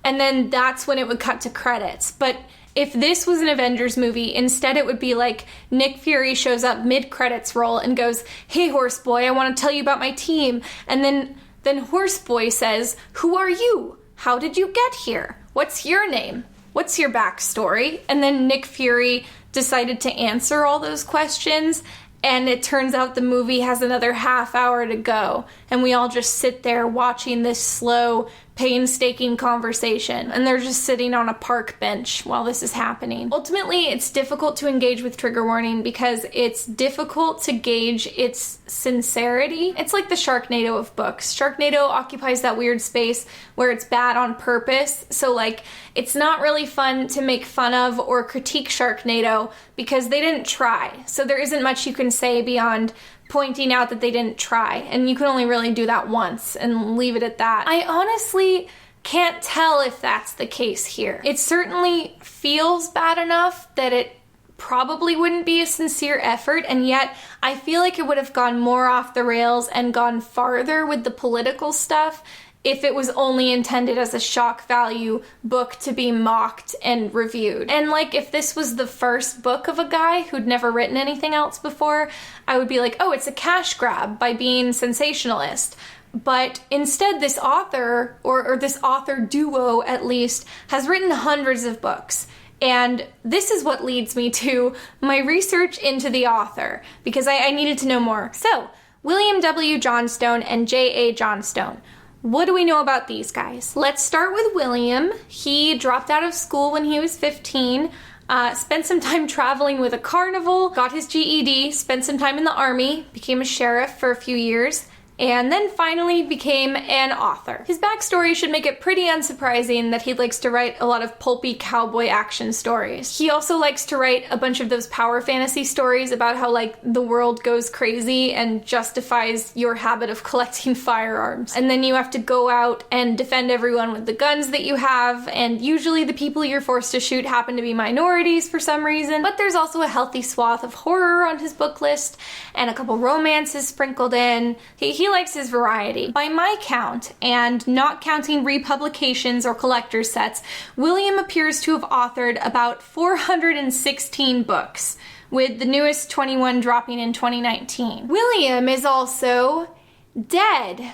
And then that's when it would cut to credits. But if this was an Avengers movie, instead it would be like Nick Fury shows up mid-credits roll and goes, Hey, horse boy, I want to tell you about my team. And then horse boy says, Who are you? How did you get here? What's your name? What's your backstory? And then Nick Fury decided to answer all those questions, and it turns out the movie has another half hour to go, and we all just sit there watching this slow, painstaking conversation, and they're just sitting on a park bench while this is happening. Ultimately, it's difficult to engage with trigger warning because it's difficult to gauge its sincerity. It's like the Sharknado of books. Sharknado occupies that weird space where it's bad on purpose, so like it's not really fun to make fun of or critique Sharknado because they didn't try. So there isn't much you can say beyond pointing out that they didn't try, and you can only really do that once and leave it at that. I honestly can't tell if that's the case here. It certainly feels bad enough that it probably wouldn't be a sincere effort, and yet I feel like it would have gone more off the rails and gone farther with the political stuff if it was only intended as a shock value book to be mocked and reviewed. And like, if this was the first book of a guy who'd never written anything else before, I would be like, oh, it's a cash grab by being sensationalist. But instead, this author, or this author duo at least, has written hundreds of books. And this is what leads me to my research into the author, because I needed to know more. So, William W. Johnstone and J.A. Johnstone. What do we know about these guys? Let's start with William. He dropped out of school when he was 15, spent some time traveling with a carnival, got his GED, spent some time in the army, became a sheriff for a few years, and then finally became an author. His backstory should make it pretty unsurprising that he likes to write a lot of pulpy cowboy action stories. He also likes to write a bunch of those power fantasy stories about how, like, the world goes crazy and justifies your habit of collecting firearms. And then you have to go out and defend everyone with the guns that you have, and usually the people you're forced to shoot happen to be minorities for some reason. But there's also a healthy swath of horror on his book list, and a couple romances sprinkled in. He likes his variety. By my count, and not counting republications or collector's sets, William appears to have authored about 416 books, with the newest 21 dropping in 2019. William is also dead.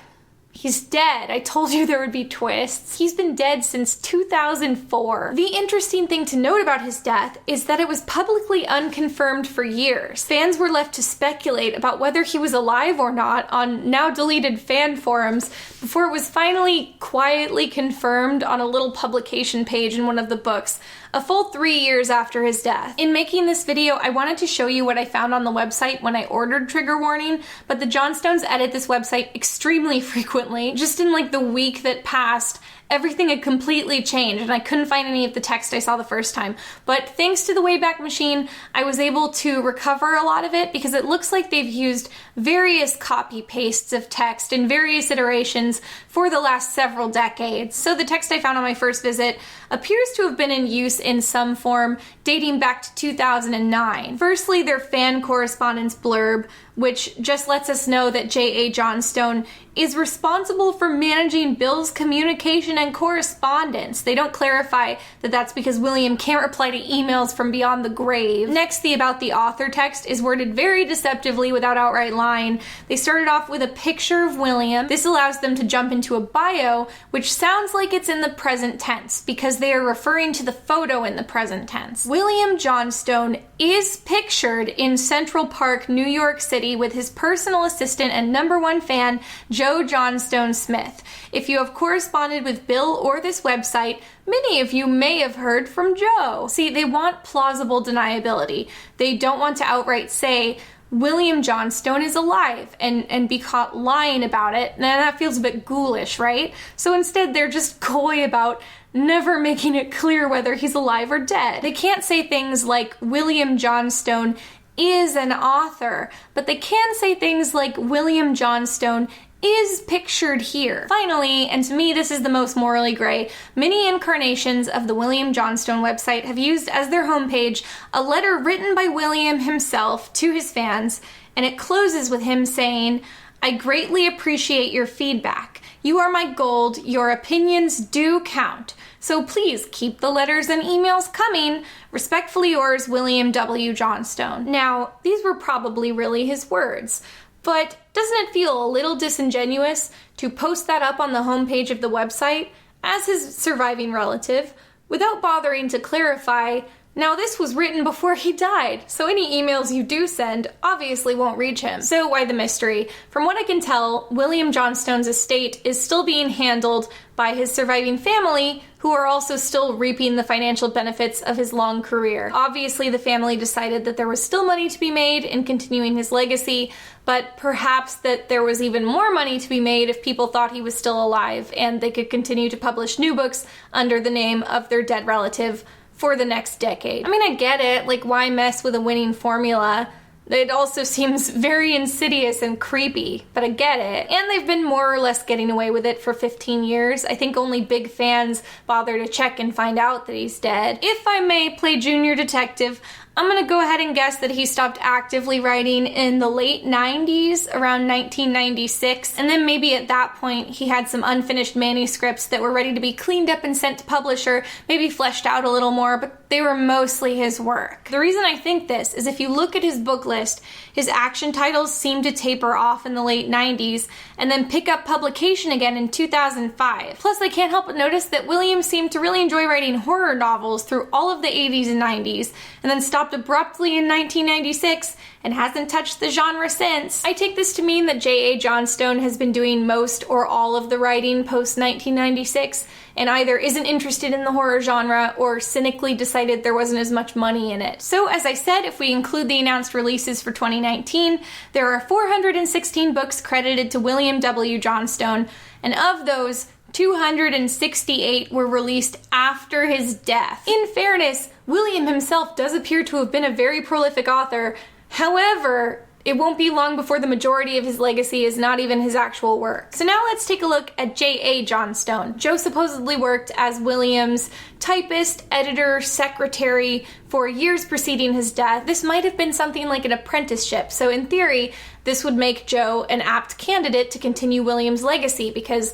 He's dead. I told you there would be twists. He's been dead since 2004. The interesting thing to note about his death is that it was publicly unconfirmed for years. Fans were left to speculate about whether he was alive or not on now deleted fan forums before it was finally quietly confirmed on a little publication page in one of the books, a full 3 years after his death. In making this video, I wanted to show you what I found on the website when I ordered Trigger Warning, but the Johnstones edit this website extremely frequently. Just in like the week that passed, everything had completely changed and I couldn't find any of the text I saw the first time. But thanks to the Wayback Machine, I was able to recover a lot of it because it looks like they've used various copy pastes of text in various iterations for the last several decades. So the text I found on my first visit appears to have been in use in some form dating back to 2009. Firstly, their fan correspondence blurb, which just lets us know that J.A. Johnstone is responsible for managing Bill's communication and correspondence. They don't clarify that that's because William can't reply to emails from beyond the grave. Next, the about the author text is worded very deceptively without outright lying. They started off with a picture of William. This allows them to jump into a bio, which sounds like it's in the present tense because they are referring to the photo in the present tense. William Johnstone is pictured in Central Park, New York City with his personal assistant and #1 fan, Joe Johnstone Smith. If you have corresponded with Bill or this website, many of you may have heard from Joe. See, they want plausible deniability. They don't want to outright say, William Johnstone is alive and be caught lying about it. Now that feels a bit ghoulish, right? So instead they're just coy about never making it clear whether he's alive or dead. They can't say things like William Johnstone is an author, but they can say things like William Johnstone is pictured here. Finally, and to me this is the most morally gray, many incarnations of the William Johnstone website have used as their homepage a letter written by William himself to his fans, and it closes with him saying, "I greatly appreciate your feedback. You are my gold. Your opinions do count. So please keep the letters and emails coming. Respectfully yours, William W. Johnstone." Now, these were probably really his words, but doesn't it feel a little disingenuous to post that up on the homepage of the website as his surviving relative without bothering to clarify, now this was written before he died, so any emails you do send obviously won't reach him. So why the mystery? From what I can tell, William Johnstone's estate is still being handled by his surviving family, who are also still reaping the financial benefits of his long career. Obviously, the family decided that there was still money to be made in continuing his legacy, but perhaps that there was even more money to be made if people thought he was still alive and they could continue to publish new books under the name of their dead relative for the next decade. I mean, I get it, like why mess with a winning formula? It also seems very insidious and creepy, but I get it. And they've been more or less getting away with it for 15 years. I think only big fans bother to check and find out that he's dead. If I may play junior detective, I'm gonna go ahead and guess that he stopped actively writing in the late 90s, around 1996, and then maybe at that point he had some unfinished manuscripts that were ready to be cleaned up and sent to publisher, maybe fleshed out a little more, but they were mostly his work. The reason I think this is if you look at his book list, his action titles seem to taper off in the late 90s and then pick up publication again in 2005. Plus, I can't help but notice that William seemed to really enjoy writing horror novels through all of the 80s and 90s, and then stopped stopped abruptly in 1996 and hasn't touched the genre since. I take this to mean that J.A. Johnstone has been doing most or all of the writing post-1996 and either isn't interested in the horror genre or cynically decided there wasn't as much money in it. So as I said, if we include the announced releases for 2019, there are 416 books credited to William W. Johnstone, and of those, 268 were released after his death. In fairness, William himself does appear to have been a very prolific author. However, it won't be long before the majority of his legacy is not even his actual work. So now let's take a look at J.A. Johnstone. Joe supposedly worked as William's typist, editor, secretary for years preceding his death. This might have been something like an apprenticeship, so in theory, this would make Joe an apt candidate to continue William's legacy because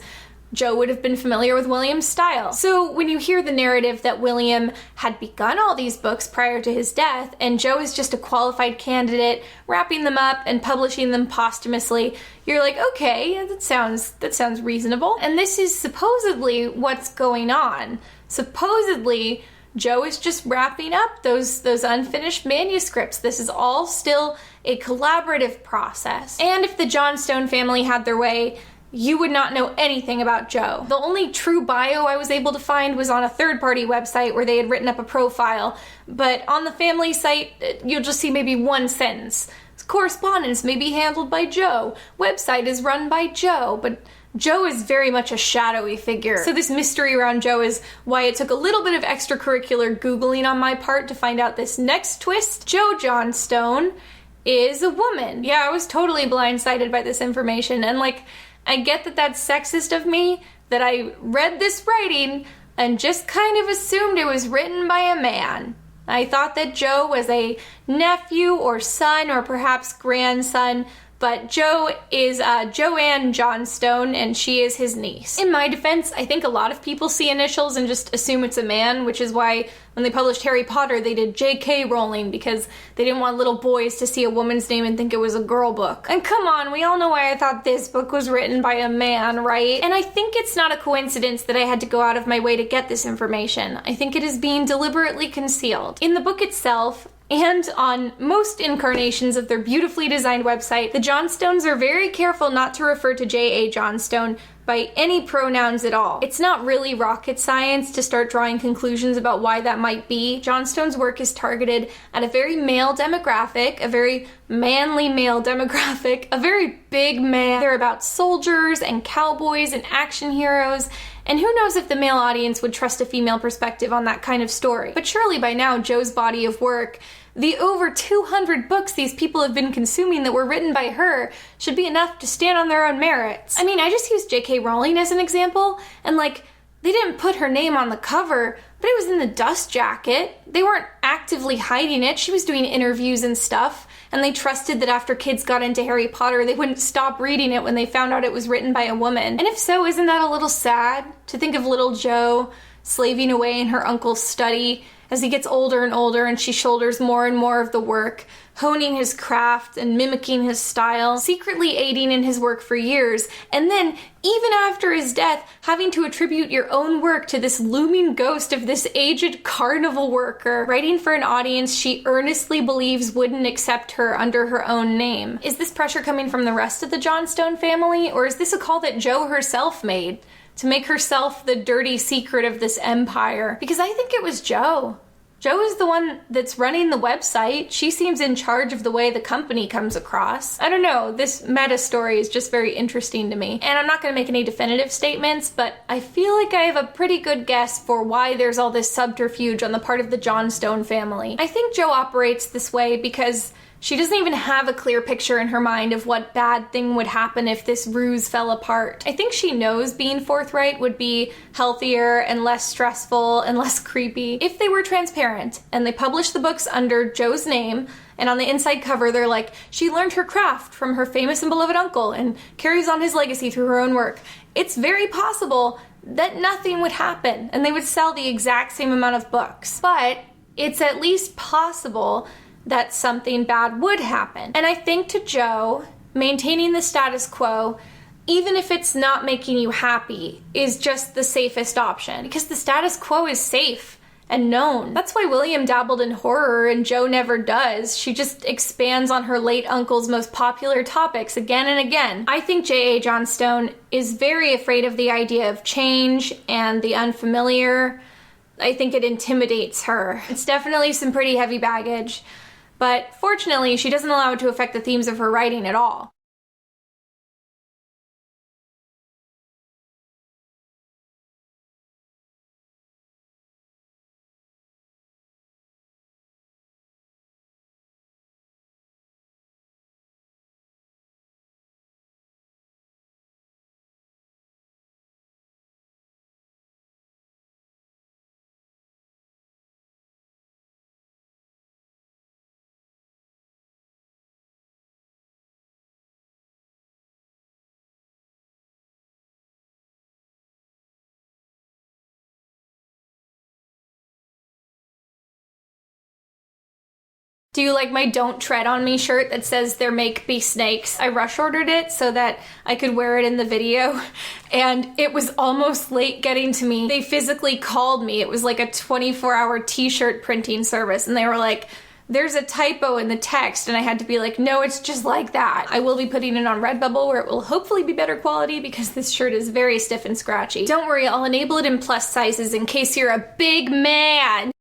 Joe would have been familiar with William's style. So when you hear the narrative that William had begun all these books prior to his death, and Joe is just a qualified candidate, wrapping them up and publishing them posthumously, you're like, okay, that sounds reasonable. And this is supposedly what's going on. Supposedly, Joe is just wrapping up those unfinished manuscripts. This is all still a collaborative process. And if the Johnstone family had their way, you would not know anything about Joe. The only true bio I was able to find was on a third-party website where they had written up a profile, but on the family site, you'll just see maybe one sentence. Correspondence may be handled by Joe. Website is run by Joe, but Joe is very much a shadowy figure. So this mystery around Joe is why it took a little bit of extracurricular Googling on my part to find out this next twist. Joe Johnstone is a woman. Yeah, I was totally blindsided by this information, and I get that that's sexist of me, that I read this writing and just kind of assumed it was written by a man. I thought that Joe was a nephew or son or perhaps grandson, but Joe is Joanne Johnstone, and she is his niece. In my defense, I think a lot of people see initials and just assume it's a man, which is why when they published Harry Potter, they did J.K. Rowling, because they didn't want little boys to see a woman's name and think it was a girl book. And come on, we all know why I thought this book was written by a man, right? And I think it's not a coincidence that I had to go out of my way to get this information. I think it is being deliberately concealed. In the book itself, and on most incarnations of their beautifully designed website, the Johnstones are very careful not to refer to J.A. Johnstone by any pronouns at all. It's not really rocket science to start drawing conclusions about why that might be. Johnstone's work is targeted at a very male demographic, a very manly male demographic, a very big man. They're about soldiers and cowboys and action heroes, and who knows if the male audience would trust a female perspective on that kind of story. But surely by now, Joe's body of work, the over 200 books these people have been consuming that were written by her, should be enough to stand on their own merits. I mean, I just used J.K. Rowling as an example, and they didn't put her name on the cover, but it was in the dust jacket. They weren't actively hiding it. She was doing interviews and stuff, and they trusted that after kids got into Harry Potter, they wouldn't stop reading it when they found out it was written by a woman. And if so, isn't that a little sad to think of little Joe slaving away in her uncle's study as he gets older and older and she shoulders more and more of the work, honing his craft and mimicking his style, secretly aiding in his work for years, and then, even after his death, having to attribute your own work to this looming ghost of this aged carnival worker, writing for an audience she earnestly believes wouldn't accept her under her own name. Is this pressure coming from the rest of the Johnstone family, or is this a call that Joe herself made to make herself the dirty secret of this empire? Because I think it was Joe. Joe is the one that's running the website. She seems in charge of the way the company comes across. I don't know, this meta story is just very interesting to me. And I'm not going to make any definitive statements, but I feel like I have a pretty good guess for why there's all this subterfuge on the part of the Johnstone family. I think Joe operates this way because she doesn't even have a clear picture in her mind of what bad thing would happen if this ruse fell apart. I think she knows being forthright would be healthier and less stressful and less creepy if they were transparent and they published the books under Joe's name, and on the inside cover they're like, she learned her craft from her famous and beloved uncle and carries on his legacy through her own work. It's very possible that nothing would happen and they would sell the exact same amount of books. But it's at least possible that something bad would happen. And I think to Joe, maintaining the status quo, even if it's not making you happy, is just the safest option. Because the status quo is safe. and known. That's why William dabbled in horror and Jo never does. She just expands on her late uncle's most popular topics again and again. I think J.A. Johnstone is very afraid of the idea of change and the unfamiliar. I think it intimidates her. It's definitely some pretty heavy baggage, but fortunately, she doesn't allow it to affect the themes of her writing at all. Do you like my "Don't Tread on Me" shirt that says "There Make Be Snakes"? I rush ordered it so that I could wear it in the video, and it was almost late getting to me. They physically called me. It was like a 24-hour t-shirt printing service, and they were like, "There's a typo in the text," and I had to be like, "No, it's just like that." I will be putting it on Redbubble where it will hopefully be better quality because this shirt is very stiff and scratchy. Don't worry, I'll enable it in plus sizes in case you're a big man.